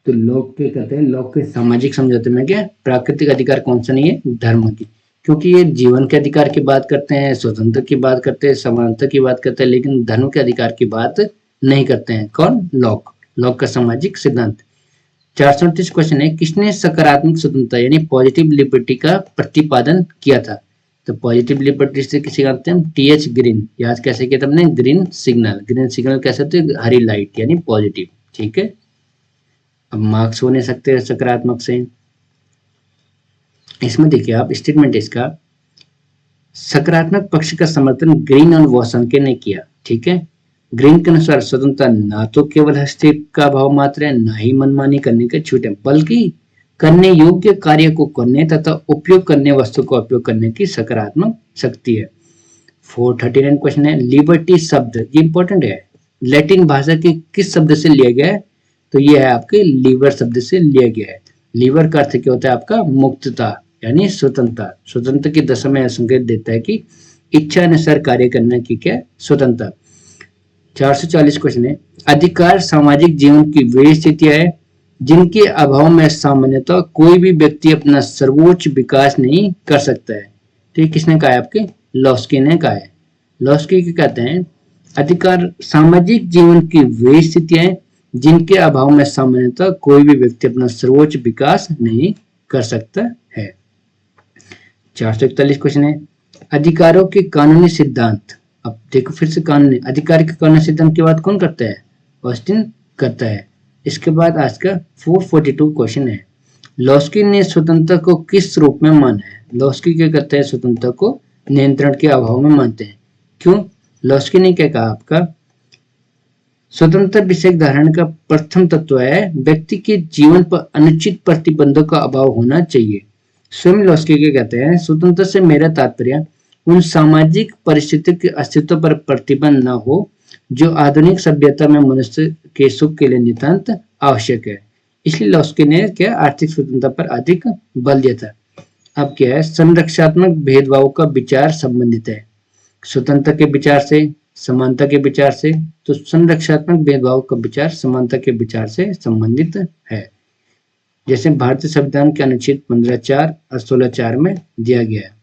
तो लॉक के कहते हैं, लॉक के सामाजिक समझौते में क्या प्राकृतिक अधिकार कौन सा नहीं है, धर्म की, क्योंकि ये जीवन के अधिकार की बात करते हैं, स्वतंत्र की बात करते हैं, समानता की बात करते हैं, लेकिन धर्म के अधिकार की बात नहीं करते हैं। कौन, लॉक, लॉक का सामाजिक सिद्धांत। 438 क्वेश्चन है, किसने सकारात्मक स्वतंत्रता यानी पॉजिटिव लिबर्टी का प्रतिपादन किया था। तो पॉजिटिव लिबर्टी से किसी कहते हैं, टीएच ग्रीन। याद कैसे किया था हमने, ग्रीन सिग्नल। ग्रीन सिग्नल कैसे होते हैं, हरी लाइट यानी पॉजिटिव। ठीक है, अब मार्क्स हो नहीं सकते सकारात्मक से। इसमें देखिए आप स्टेटमेंट इसका, सकारात्मक पक्ष का समर्थन ग्रीन और वॉसन ने किया। ठीक है, ग्रीन के अनुसार स्वतंत्रता ना तो केवल हस्तक्षेप का भाव मात्र है, ना ही मनमानी करने के छूट है, बल्कि करने योग्य कार्य को करने तथा उपयोग करने वस्तु का उपयोग करने की सकारात्मक शक्ति है। 439 क्वेश्चन है, लिबर्टी शब्द, ये इंपॉर्टेंट है, लैटिन भाषा के किस शब्द से लिया गया है। तो ये है आपके लीवर शब्द से लिया गया है। लीवर का अर्थ क्या होता है आपका, मुक्तता यानी स्वतंत्रता। स्वतंत्र की दशा में संकेत देता है कि इच्छा अनुसार कार्य करने की क्या स्वतंत्रता। 440 क्वेश्चन है, अधिकार सामाजिक जीवन की वे स्थितियां है जिनके अभाव में सामान्यतः कोई भी व्यक्ति अपना सर्वोच्च विकास नहीं कर सकता है। ठीक, किसने कहा है, आपके लॉस्की ने कहा है। लॉस्की क्या कहते हैं, अधिकार सामाजिक जीवन की वे स्थितियां हैं जिनके अभाव में सामान्यतः कोई भी व्यक्ति अपना सर्वोच्च विकास नहीं कर सकता है। 441 क्वेश्चन है, अधिकारों के कानूनी सिद्धांत। अब देखो फिर से कानूनी अधिकार के कानूनी सिद्धांत की बात कौन करता है, ऑस्टिन करता है। इसके बाद आज का 442 क्वेश्चन है, लॉस्की ने स्वतंत्रता को किस रूप में माना है। लॉस्की क्या कहते हैं, स्वतंत्रता को नियंत्रण के अभाव में मानते हैं। क्यों, लॉस्की ने क्या कहा आपका, स्वतंत्र विषय धारण का प्रथम तत्व है व्यक्ति के जीवन पर अनुचित प्रतिबंधों का अभाव होना चाहिए। स्वयं लॉस्की क्या कहते हैं, स्वतंत्र से मेरा तात्पर्य उन सामाजिक परिस्थितियों के अस्तित्व पर प्रतिबंध न हो जो आधुनिक सभ्यता में मनुष्य के सुख के लिए नितांत आवश्यक है। इसलिए लॉस्की ने क्या आर्थिक स्वतंत्रता पर अधिक बल दिया था। अब क्या है, संरक्षात्मक भेदभाव का विचार संबंधित है स्वतंत्रता के विचार से, समानता के विचार से। तो संरक्षात्मक भेदभाव का विचार समानता के विचार से संबंधित है, जैसे भारतीय संविधान के अनुच्छेद 15(4) और 16(4) में दिया गया है।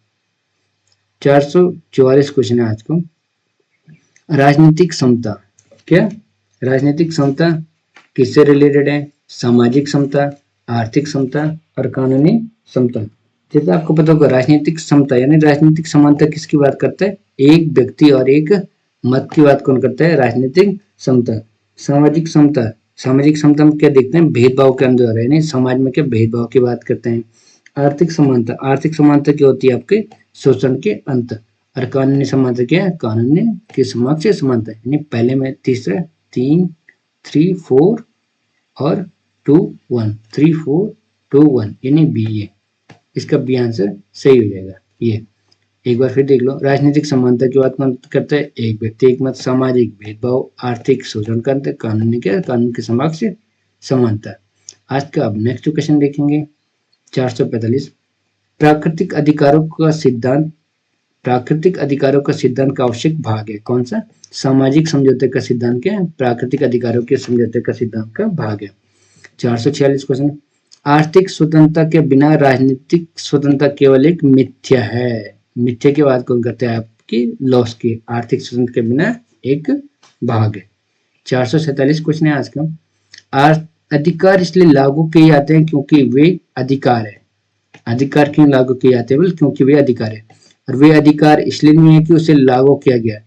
444 क्वेश्चन है आज को, राजनीतिक समता। क्या राजनीतिक समता किससे रिलेटेड है, सामाजिक समता, आर्थिक समता और कानूनी समता। जैसे आपको पता होगा राजनीतिक समता यानी राजनीतिक समानता किसकी बात करता है? एक व्यक्ति और एक मत की बात कौन करता है? राजनीतिक समता। सामाजिक समता, सामाजिक समता में क्या देखते हैं? भेदभाव के अंदर यानी समाज में क्या भेदभाव की बात करते हैं। आर्थिक समानता, आर्थिक समानता क्या होती है? आपके शोषण के अंत। और कानूनी समानता क्या है? कानूनी के समक्ष समानता यानी पहले में तीसरा 3 3 4 और 2 1 3 4 2 1 यानी बी। ये इसका बी आंसर सही हो जाएगा। ये एक बार फिर देख लो, राजनीतिक समानता की बात कौन करता है? एक व्यक्ति एक मत, सामाजिक भेदभाव, आर्थिक शोषण का अंत, कानूनी क्या? कानून के समक्ष समानता। आज का अब नेक्स्ट क्वेश्चन देखेंगे 445। प्राकृतिक अधिकारों का सिद्धांत, प्राकृतिक अधिकारों का सिद्धांत का आवश्यक भाग है कौन सा? सामाजिक समझौते का सिद्धांत क्या है? प्राकृतिक अधिकारों के समझौते का सिद्धांत का भाग है। 446 क्वेश्चन, आर्थिक स्वतंत्रता के बिना राजनीतिक स्वतंत्रता केवल एक मिथ्या है। मिथ्या की बात कौन करते हैं? आपकी लॉस की। आर्थिक स्वतंत्रता के बिना एक भाग है। 447 क्वेश्चन है आज का। अधिकार इसलिए लागू किए जाते हैं क्योंकि वे अधिकार है। अधिकार क्यों लागू किए जाते हैं? बोल क्योंकि वे अधिकार है, और वे अधिकार इसलिए नहीं है कि उसे लागू किया गया।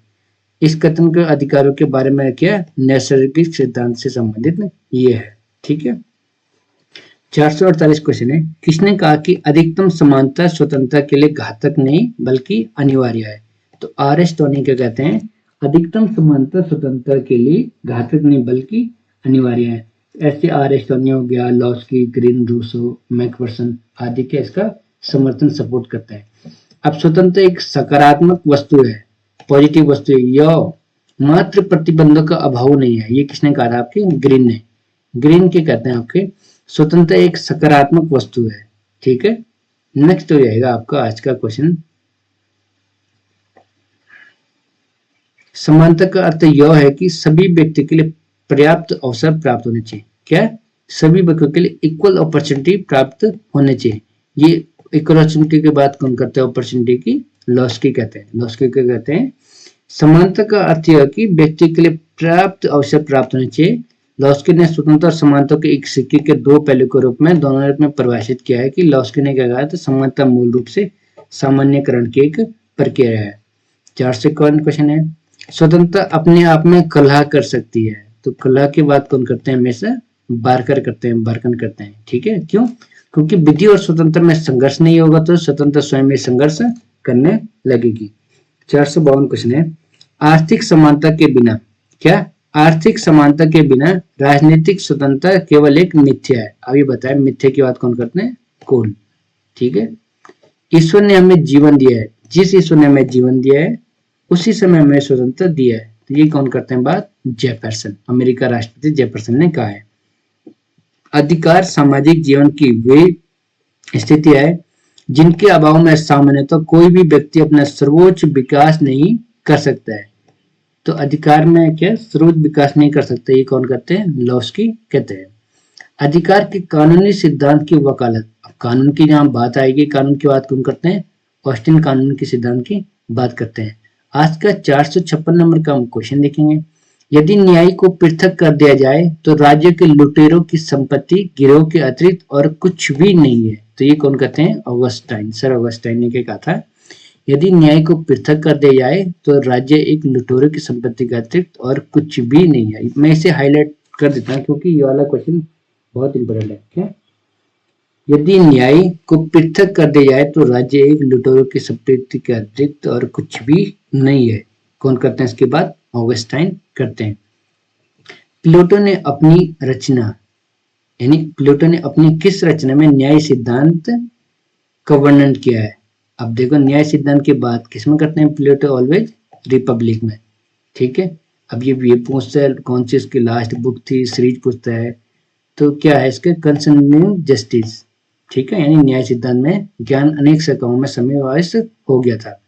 इस कथन के अधिकारों के बारे में क्या? नैसर्गिक सिद्धांत से संबंधित ये है। ठीक है। 448 क्वेश्चन है, किसने कहा कि अधिकतम समानता स्वतंत्रता के लिए घातक नहीं बल्कि अनिवार्य है? तो आर.एस. टोनी क्या कहते हैं? अधिकतम समानता स्वतंत्रता के लिए घातक नहीं बल्कि अनिवार्य है। ऐसे आर.एस. टोनी हो गया, लॉस्की, ग्रीन, रूसो, मैकफर्सन आदि के इसका समर्थन सपोर्ट करता है। अब स्वतंत्रता एक सकारात्मक वस्तु है, पॉजिटिव वस्तु है, यह मात्र प्रतिबंधों का अभाव नहीं है। ये किसने कहा था? आपके ग्रीन ने। ग्रीन के कहते हैं आपके स्वतंत्रता एक सकारात्मक वस्तु है। ठीक है। नेक्स्ट हो जाएगा आपका आज का क्वेश्चन, समानता का अर्थ यह है कि सभी व्यक्ति के लिए पर्याप्त अवसर प्राप्त होने चाहिए। क्या? सभी व्यक्तियों के लिए इक्वल अपॉर्चुनिटी प्राप्त होने चाहिए। ये इक्वल अपॉर्चुनिटी की बात कौन करते हैं? अपॉर्चुनिटी की लॉस्की कहते हैं। लॉस्की क्या कहते हैं? समानता का अर्थ यह है कि व्यक्ति के लिए पर्याप्त अवसर प्राप्त होने चाहिए। लॉस्की ने स्वतंत्रता और समानता के एक सिक्के के दो पहलू के रूप में दोनों रूप में परिभाषित किया है कि लॉस्की ने क्या कहा? तो समानता मूल रूप से सामान्यकरण की एक प्रक्रिया है। 451 क्वेश्चन है, स्वतंत्रता अपने आप में कलह कर सकती है। तो कलह की बात कौन करते हैं? हमेशा बार्कर करते हैं, बार्कन करते हैं। ठीक है। क्यों? क्योंकि विधि और स्वतंत्र में संघर्ष नहीं होगा तो स्वतंत्र स्वयं में संघर्ष करने लगेगी। 452 क्वेश्चन है, आर्थिक समानता के बिना क्या? आर्थिक समानता के बिना राजनीतिक स्वतंत्रता केवल एक मिथ्या है। अभी बताया मिथ्या की बात कौन करते हैं? कोल। ठीक है। ईश्वर ने हमें जीवन दिया है, जिस ईश्वर ने हमें जीवन दिया है उसी समय हमें स्वतंत्रता दिया है। तो ये कौन करते हैं बात? जेफरसन, अमेरिका राष्ट्रपति जेफरसन ने कहा है। अधिकार सामाजिक जीवन की वे स्थिति है जिनके अभाव में सामान्यतः कोई भी व्यक्ति अपना सर्वोच्च विकास नहीं कर सकता है। तो अधिकार में क्या? सर्वोच्च विकास नहीं कर सकता। ये कौन करते हैं? लॉस्की कहते हैं। अधिकार के कानूनी सिद्धांत की वकालत। अब कानून की जहां बात आएगी, कानून की बात कौन करते हैं? ऑस्टिन कानून के सिद्धांत की बात करते हैं। आज का 456 नंबर का हम क्वेश्चन देखेंगे, यदि न्याय को पृथक कर दिया जाए तो राज्य के लुटेरों की संपत्ति गिरोह के अतिरिक्त और कुछ भी नहीं है। तो ये कौन कहते हैं? ऑगस्टाइन, सर ऑगस्टाइन ने क्या कहा था? यदि न्याय को पृथक कर दिया जाए तो राज्य एक लुटेरों की संपत्ति के अतिरिक्त और कुछ भी नहीं है। मैं इसे हाईलाइट कर देता हूँ क्योंकि ये वाला क्वेश्चन बहुत इंपॉर्टेंट है। क्या? यदि न्याय को पृथक कर दिया जाए तो राज्य एक लुटेरों की संपत्ति के अतिरिक्त और कुछ भी नहीं है। कौन करते हैं इसके बाद? ऑगस्टाइन करते हैं। प्लेटो ने अपनी रचना यानी प्लेटो ने अपनी किस रचना में न्याय सिद्धांत का वर्णन किया है? अब देखो न्याय सिद्धांत की बात किसमें करते हैं? प्लेटो ऑलवेज रिपब्लिक में। ठीक है। अब ये पूछता है कौन सी इसकी लास्ट बुक थी, सीरीज पूछता है, तो क्या है इसके? Concerning justice. ठीक है। यानी न्याय सिद्धांत में ज्ञान अनेक शाखाओं में समावेश हो गया था।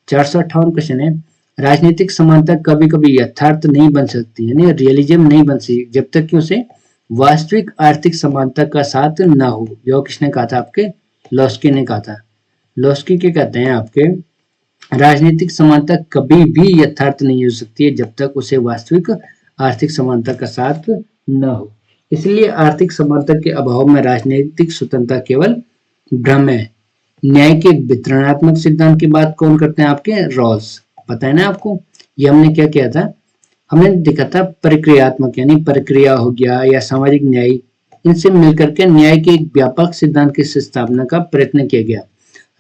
458 क्वेश्चन है, राजनीतिक समानता कभी कभी यथार्थ नहीं बन सकती यानी रियलिज्म नहीं बन सकती जब तक कि उसे वास्तविक आर्थिक समानता का साथ ना हो। यह किसने कहा था? आपके लॉस्की ने कहा था। लॉस्की क्या कहते हैं? आपके राजनीतिक समानता कभी भी यथार्थ नहीं हो सकती है जब तक उसे वास्तविक आर्थिक समानता का साथ न हो। इसलिए आर्थिक समानता के अभाव में राजनीतिक स्वतंत्रता केवल भ्रम है। न्याय के वितरणात्मक सिद्धांत की बात कौन करते हैं? आपके रॉल्स। पता है ना आपको? ये हमने क्या किया था? हमने देखा था प्रक्रियात्मक यानी प्रक्रिया हो गया या सामाजिक न्याय, इनसे मिलकर के न्याय के एक व्यापक सिद्धांत की स्थापना का प्रयत्न किया गया।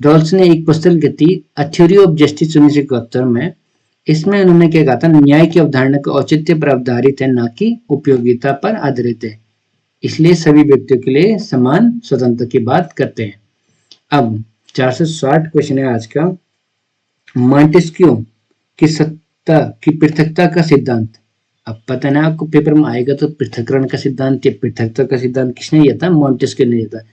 रॉल्स ने एक पुस्तक लिखी थी अ थ्योरी ऑफ जस्टिस 1971 में। इसमें उन्होंने क्या कहा था? न्याय की अवधारणा का औचित्य पर आधारित है, न कि उपयोगिता पर आधारित है। इसलिए सभी व्यक्तियों के लिए समान स्वतंत्रता की बात करते हैं। अब 460 क्वेश्चन है आज का। मॉन्टेस्क्यू की सत्ता की पृथकता का सिद्धांत। अब पता ना आपको, पेपर में आएगा तो पृथक्करण का सिद्धांत या पृथकता का सिद्धांत किसने दिया था? मॉन्टेस्क्यू ने दिया था।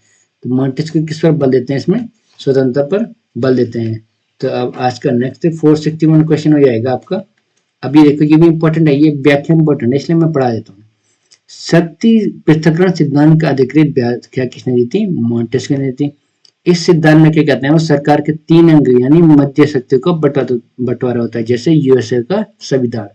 तो मॉन्टेस्क्यू किस पर बल देते हैं? इसमें स्वतंत्रता पर बल देते हैं। तो अब आज का नेक्स्ट 461 क्वेश्चन हो जाएगा आपका। अभी देखो ये भी इंपॉर्टेंट है, ये व्याख्या इंपॉर्टेंट है, इसलिए मैं पढ़ा देता हूँ। शक्ति पृथक्करण सिद्धांत का अधिकृत व्याख्या किसने दी थी? मॉन्टेस्क्यू ने दी थी। इस सिद्धांत में क्या कहते हैं? वो सरकार के 3 अंग यानी मध्य शक्ति को बंटवारा होता है, जैसे यूएसए का संविधान।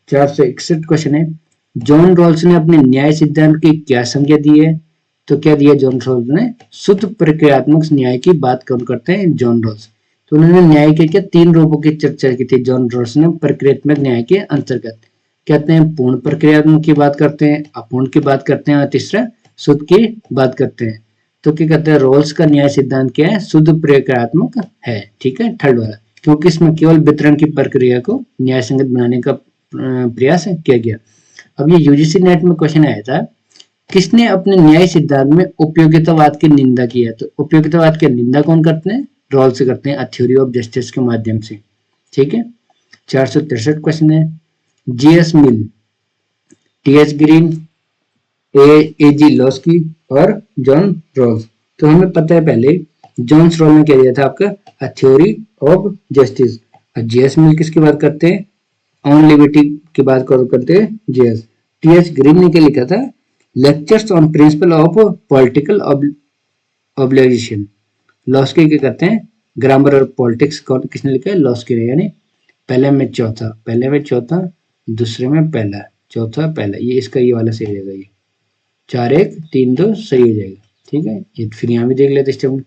461 क्वेश्चन है। जॉन रॉल्स ने अपने न्याय सिद्धांत की क्या संज्ञा दी है? तो क्या दिया जॉन रॉल्स ने? शुद्ध प्रक्रियात्मक न्याय की बात कौन करते हैं? John Rawls. तो उन्होंने न्याय के क्या 3 रूपों की चर्चा की थी जॉन रॉल्स ने प्रक्रियात्मक न्याय के अंतर्गत। कहते हैं पूर्ण प्रक्रियात्मक की बात करते हैं, अपूर्ण की बात करते हैं और तीसरा शुद्ध की बात करते हैं। तो क्या कहते हैं? रॉल्स का न्याय सिद्धांत क्या है? शुद्ध प्रक्रियात्मक है। ठीक है, थर्ड वाला, क्योंकि इसमें केवल वितरण की प्रक्रिया को न्याय संगत बनाने का प्रयास किया गया। अब ये यूजीसी नेट में क्वेश्चन आया था, किसने अपने न्याय सिद्धांत में उपयोगितावाद की निंदा की है? तो उपयोगितावाद की निंदा कौन करते हैं? रॉल्स करते हैं, अ थ्योरी ऑफ जस्टिस के माध्यम से। ठीक है। 463 क्वेश्चन है। जीएस मिल, टीएच ग्रीन, एजी लॉस्की और जॉन रॉल्स। तो हमें पता है पहले जॉन रॉल ने क्या दिया था आपका? A theory of justice. और जीएस मिल किसकी बात करते हैं? ऑन लिबर्टी की बात करते हैं जीएस। टीएच ग्रीन ने क्या लिखा था? Lectures on principle of political obligation. Laski क्या करते हैं? ग्रामर और पॉलिटिक्स। किसने लिखा है? लॉस्की ने। यानी पहले में चौथा, दूसरे में पहला, चौथा पहला। ये इसका ये वाला सही हो जाएगा। ये 4 1 3 2 सही हो जाएगा। ठीक है, ये फिर यहाँ भी देख लेते हैं।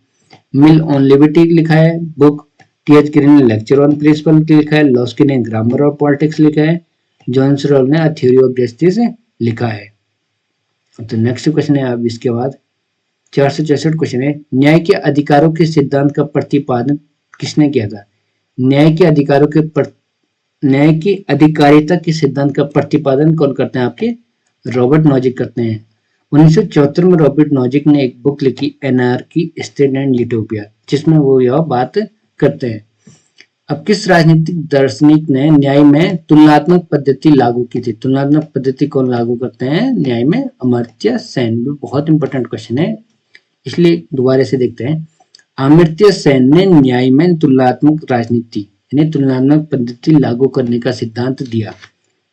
मिल ऑन लिबर्टी लिखा है बुक, टीएच ग्रीन ने लेक्चर ऑन प्रिंसिपल लिखा है, लॉस्की ने ग्रामर ऑफ पॉलिटिक्स लिखा है, जॉन रॉल ने अ थ्योरी ऑफ जस्टिस लिखा है। तो नेक्स्ट क्वेश्चन है अब इसके बाद 464 क्वेश्चन है। न्याय के अधिकारों के सिद्धांत का प्रतिपादन किसने किया था? न्याय के अधिकारिता के सिद्धांत का प्रतिपादन कौन करते हैं? आपके रॉबर्ट नॉजिक करते हैं। 1974 में रॉबर्ट नॉजिक ने एक बुक लिखी एनार्की, स्टेट एंड यूटोपिया, जिसमें वो यह बात करते हैं। अब किस राजनीतिक दार्शनिक ने न्याय में तुलनात्मक पद्धति लागू की थी? तुलनात्मक पद्धति कौन लागू करते हैं न्याय में? अमर्त्य सेन। भी बहुत इंपॉर्टेंट क्वेश्चन है, इसलिए दोबारा से देखते हैं। अमर्त्य सेन ने न्याय में तुलनात्मक राजनीति यानी तुलनात्मक पद्धति लागू करने का सिद्धांत दिया।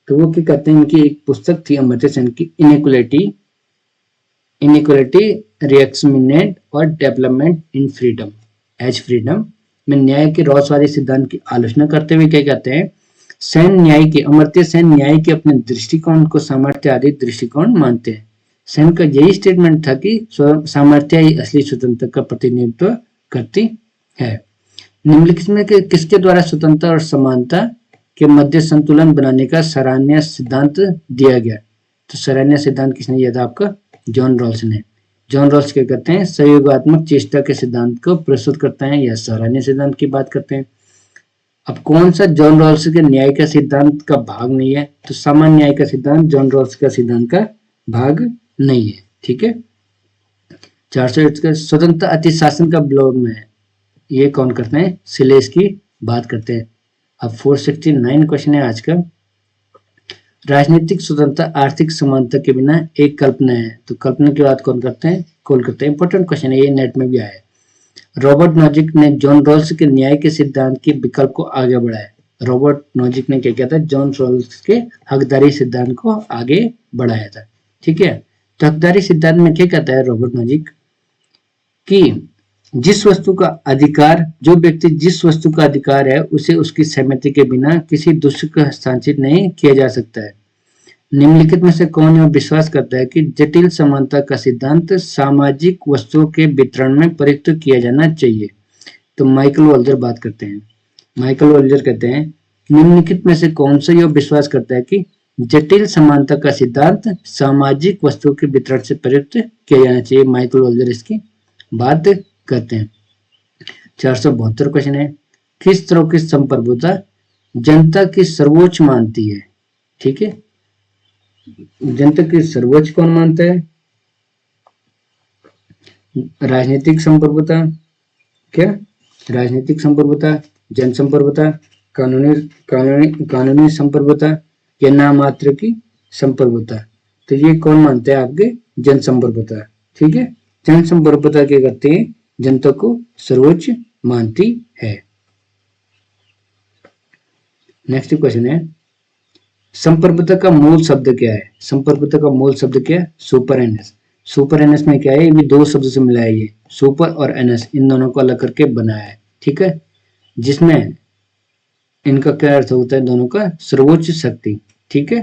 तो वो क्या कहते हैं? इनकी एक पुस्तक थी अमर्त्य सेन की, इनइक्वालिटी रिएक्शनमेंट और development in freedom as freedom में न्याय के रॉसवादी सिद्धांत की आलोचना करते हुए क्या कहते हैं? अमर्त्य सेन न्याय के अपने दृष्टिकोण को सामर्थ्य आधारित दृष्टिकोण मानते हैं। सेन का यही स्टेटमेंट था कि सामर्थ्य ही असली स्वतंत्रता का प्रतिनिधित्व करती है। निम्नलिखित में किसके द्वारा स्वतंत्रता और समानता के मध्य संतुलन बनाने का सराहनीय सिद्धांत दिया गया? तो सराहनीय सिद्धांत किसने दिया था? आपका जॉन रॉल्स ने। जॉन रॉल्स क्या करते हैं? सहयोगात्मक चेष्टा के सिद्धांत को प्रस्तुत करते हैं या सराहनीय सिद्धांत की बात करते हैं। अब कौन सा जॉन रॉल्स के न्याय का सिद्धांत का भाग नहीं है? तो सामान्य न्याय का सिद्धांत जॉन रॉल्स का सिद्धांत का भाग नहीं है। ठीक है। 408 का स्वतंत्र अतिशासन का ब्लॉग में है, ये कौन करते हैं? सिलेस की बात करते हैं। अब 469 क्वेश्चन है आज का। राजनीतिक स्वतंत्रता आर्थिक समानता के बिना एक कल्पना है। तो कल्पना की बात कौन करते हैं? कौन करते हैं? इंपॉर्टेंट क्वेश्चन है, ये नेट में भी आया है। रॉबर्ट नॉजिक ने जॉन रॉल्स के न्याय के सिद्धांत के विकल्प को आगे बढ़ाया। रॉबर्ट नॉजिक ने क्या किया था? जॉन रॉल्स के हकदारी सिद्धांत को आगे बढ़ाया था। ठीक है। तो हकदारी सिद्धांत में क्या कहता है रॉबर्ट नॉजिक? कि जिस वस्तु का अधिकार, जो व्यक्ति जिस वस्तु का अधिकार है, उसे उसकी सहमति के बिना किसी दूसरे को हस्तांतरित नहीं किया जा सकता है। निम्नलिखित में से कौन यह विश्वास करता है कि जटिल समानता का सिद्धांत सामाजिक वस्तुओं के वितरण में प्रयुक्त किया जाना चाहिए? तो माइकल वॉल्जर बात करते हैं। माइकल वॉल्जर कहते हैं निम्नलिखित में से कौन सा यह विश्वास करता है कि जटिल समानता का सिद्धांत सामाजिक वस्तुओं के वितरण से प्रयुक्त किया जाना चाहिए? माइकल वॉल्जर इसकी बात करते हैं। 472 क्वेश्चन है, किस तरह की संप्रभुता जनता की सर्वोच्च मानती है? ठीक है, जनता की सर्वोच्च कौन मानता है? राजनीतिक संप्रभुता, क्या राजनीतिक संप्रभुता, जन संप्रभुता, कानूनी संप्रभुता या नामात्र की संप्रभुता? तो ये कौन मानते हैं आपके? जन संप्रभुता। ठीक है, जन संप्रभुता क्या करते हैं? जनता को सर्वोच्च मानती है। नेक्स्ट क्वेश्चन है, संप्रभुता का मूल शब्द क्या है? संप्रभुता का मूल शब्द क्या है? Super NS. सुपर एनएस में क्या है? ये भी दो शब्द से मिला है, ये सुपर और एनएस, इन दोनों को अलग करके बनाया है। ठीक है, जिसमें इनका क्या अर्थ होता है? दोनों का सर्वोच्च शक्ति। ठीक है,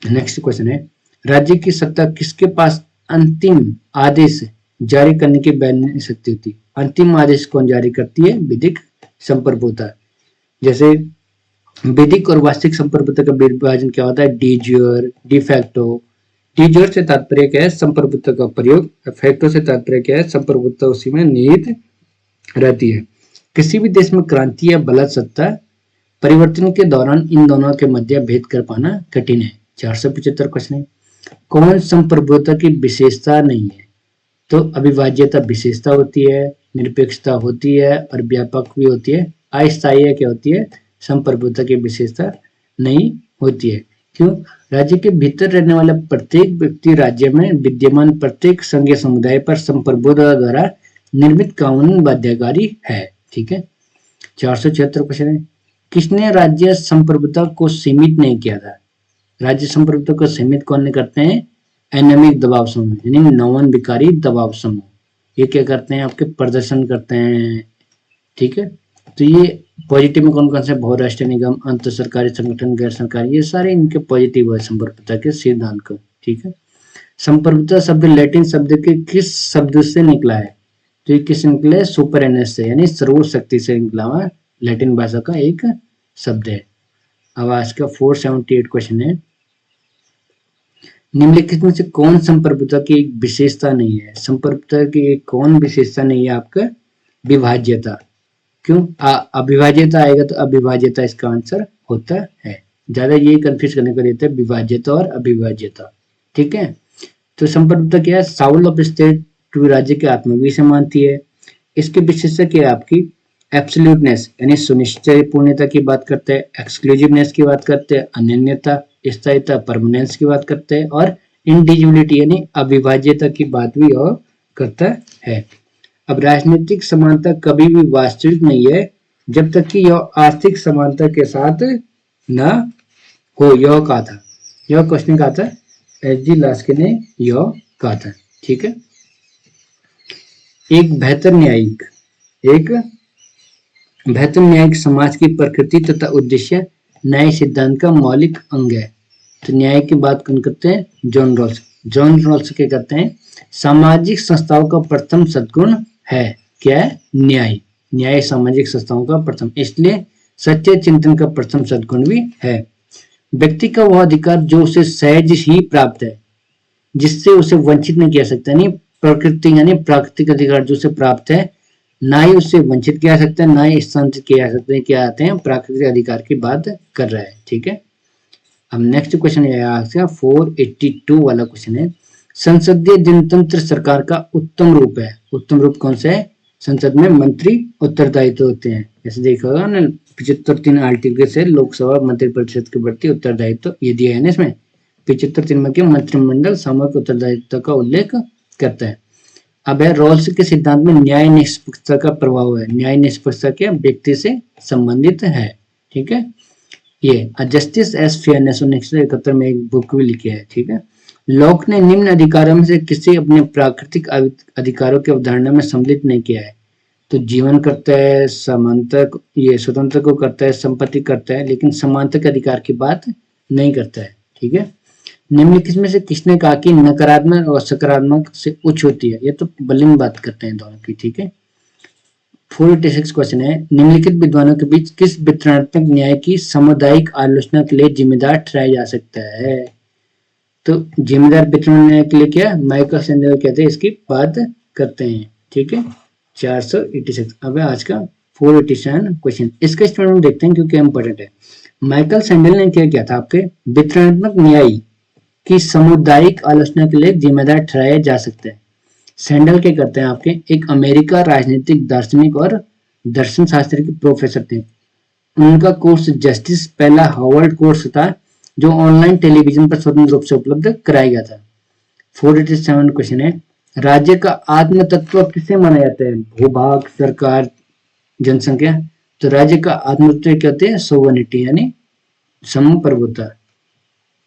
नेक्स्ट क्वेश्चन है, राज्य की सत्ता किसके पास अंतिम आदेश जारी करने की वैधानिक शक्ति होती है? अंतिम आदेश कौन जारी करती है? विधिक संप्रभुता। जैसे विधिक और वास्तविक संप्रभुता का विभाजन क्या होता है? D jure, de facto. D jure से तात्पर्य क्या है? संप्रभुता का प्रयोग। फैक्टो से तात्पर्य क्या है? संप्रभुता उसी में निहित रहती है। किसी भी देश में क्रांति या बलद सत्ता परिवर्तन के दौरान इन दोनों के मध्य भेद कर पाना कठिन है। 475 क्वेश्चन है, कौन संप्रभुता की विशेषता नहीं है? तो अविभाज्यता विशेषता होती है, निरपेक्षता होती है और व्यापक भी होती है। अस्थायी क्या होती है? संप्रभुता की विशेषता नहीं होती है। क्यों? राज्य के भीतर रहने वाला प्रत्येक व्यक्ति राज्य में विद्यमान प्रत्येक संघीय समुदाय पर संप्रभुता द्वारा निर्मित कानून बाध्यकारी है। ठीक है, 476 क्वेश्चन है, किसने राज्य संप्रभुता को सीमित नहीं किया था? राज्य संप्रभुता को सीमित कौन करते हैं? एनामिक दबाव समूह, यानी नवन विकारी दबाव समूह। ये क्या करते हैं? आपके प्रदर्शन करते हैं। ठीक है, तो ये पॉजिटिव में कौन कौन से? बहुराष्ट्रीय निगम, अंतर सरकारी संगठन, गैर सरकारी, ये सारे इनके पॉजिटिव है संप्रभुता के सिद्धांत को। ठीक है, संप्रभुता शब्द लैटिन शब्द के किस शब्द से निकला है? तो ये किस निकला है? सुपर एनएस से, यानी सर्वोच्च शक्ति से निकला हुआ लैटिन भाषा का एक शब्द है। अब आज का 478 क्वेश्चन है, निम्नलिखित में से कौन संप्रभुता की एक विशेषता नहीं है? संप्रभुता की एक कौन विशेषता नहीं है? आपका विभाज्यता। क्यों? अविभाज्यता आएगा तो अविभाज्यता इसका आंसर होता है। ज्यादा ये कंफ्यूज करने को देता है विभाज्यता और अविभाज्यता। ठीक है, तो संप्रभुता क्या है? साउल ऑफ स्टेट टू राज्य के आत्मवी से मानती है। इसकी विशेषता क्या है? आपकी एब्सोल्यूटनेस, यानी सुनिश्चय पूर्णता की बात करते हैं, एक्सक्लूसिवनेस की बात करते हैं, अनन्यता, स्थायिता, परमानेंस की बात करते हैं और इंडिविजुअलिटी यानी अविभाज्यता की बात भी और करता है। अब राजनीतिक समानता कभी भी वास्तविक नहीं है जब तक कि यह आर्थिक समानता के साथ न हो। यह कहा था, यह क्वेश्चन कहा था, एच.जी. लास्के ने यह कहा था। ठीक है, एक बेहतर न्यायिक समाज की प्रकृति तथा उद्देश्य न्याय सिद्धांत का मौलिक अंग है। तो न्याय की बात कौन करते हैं? John Rawls. जॉन रॉल्स क्या कहते हैं? सामाजिक संस्थाओं का प्रथम सद्गुण है क्या है? न्याय। न्याय सामाजिक संस्थाओं का प्रथम, इसलिए सत्य चिंतन का प्रथम सद्गुण भी है। व्यक्ति का वह अधिकार जो उसे सहज ही प्राप्त है, जिससे उसे वंचित नहीं किया सकता, नहीं प्रकृति यानी प्राकृतिक अधिकार जो उसे प्राप्त है, ना ही उससे वंचित किया सकता है, ना ही स्थानांतरित किया जा सकता है। क्या आते हैं? प्राकृतिक अधिकार की बात कर रहा है। ठीक है, अब नेक्स्ट क्वेश्चन है आपका 482 वाला क्वेश्चन है, संसदीय जनतंत्र सरकार का उत्तम रूप है। उत्तम रूप कौन सा है? संसद में मंत्री उत्तरदायित्व होते हैं। जैसे देखा होगा ना 75(3) आर्टिकल से लोकसभा मंत्री परिषद के प्रति उत्तरदायित्व ये दिया है ना। इसमें 75(3) में के मंत्रिमंडल सामूहिक उत्तरदायित्व का उल्लेख करता है। अब है रॉल्स के सिद्धांत में न्याय निष्पक्षता का प्रभाव है। न्याय निष्पक्षता क्या? व्यक्ति से संबंधित है। ठीक है, ये जस्टिस एज फेयरनेस 1971 में एक बुक भी लिखी है। ठीक है, लॉक ने निम्न अधिकारों में से किसी अपने प्राकृतिक अधिकारों की अवधारणा में सम्मिलित नहीं किया है। तो जीवन करता है, समानता, ये स्वतंत्र को करता है, संपत्ति करता है, लेकिन समानता के अधिकार की बात नहीं करता है। ठीक है, निम्नलिखित में से किसने कहा कि नकारात्मक और सकारात्मक से उच्च होती है? ये तो बलिंग बात करते हैं दोनों की। ठीक है, 486 क्वेश्चन है, निम्नलिखित विद्वानों के बीच किस वितरणात्मक न्याय की सामुदायिक आलोचना के लिए जिम्मेदार ठहराया जा सकता है? तो जिम्मेदार वितरण न्याय के लिए क्या माइकल सैंडल कहते हैं, इसकी बात करते हैं। ठीक है, 486। अब आज का 487 क्वेश्चन, इसका स्टेटमेंट देखते हैं क्योंकि इंपॉर्टेंट है। माइकल सैंडल ने क्या किया था? आपके वितरणात्मक न्याय की सामुदायिक आलोचना के लिए जिम्मेदार ठहराया जा सकता है। सैंडल क्या करते हैं? आपके एक अमेरिका राजनीतिक दार्शनिक और दर्शन शास्त्र के प्रोफेसर थे। उनका कोर्स जस्टिस पहला हार्वर्ड कोर्स था जो ऑनलाइन टेलीविजन पर स्वतंत्र रूप से उपलब्ध कराया गया था। 487 क्वेश्चन है, राज्य का आत्म तत्व किसे माना जाता है? भूभाग, सरकार, जनसंख्या। तो राज्य का आत्म तत्व क्या होते हैं? सोवरेनिटी यानी संप्रभुता।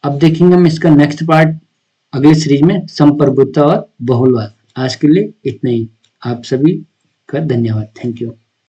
अब देखेंगे हम इसका नेक्स्ट पार्ट अगली सीरीज में, संप्रभुता और बहुलवाद। आज के लिए इतना ही। आप सभी का धन्यवाद। Thank you.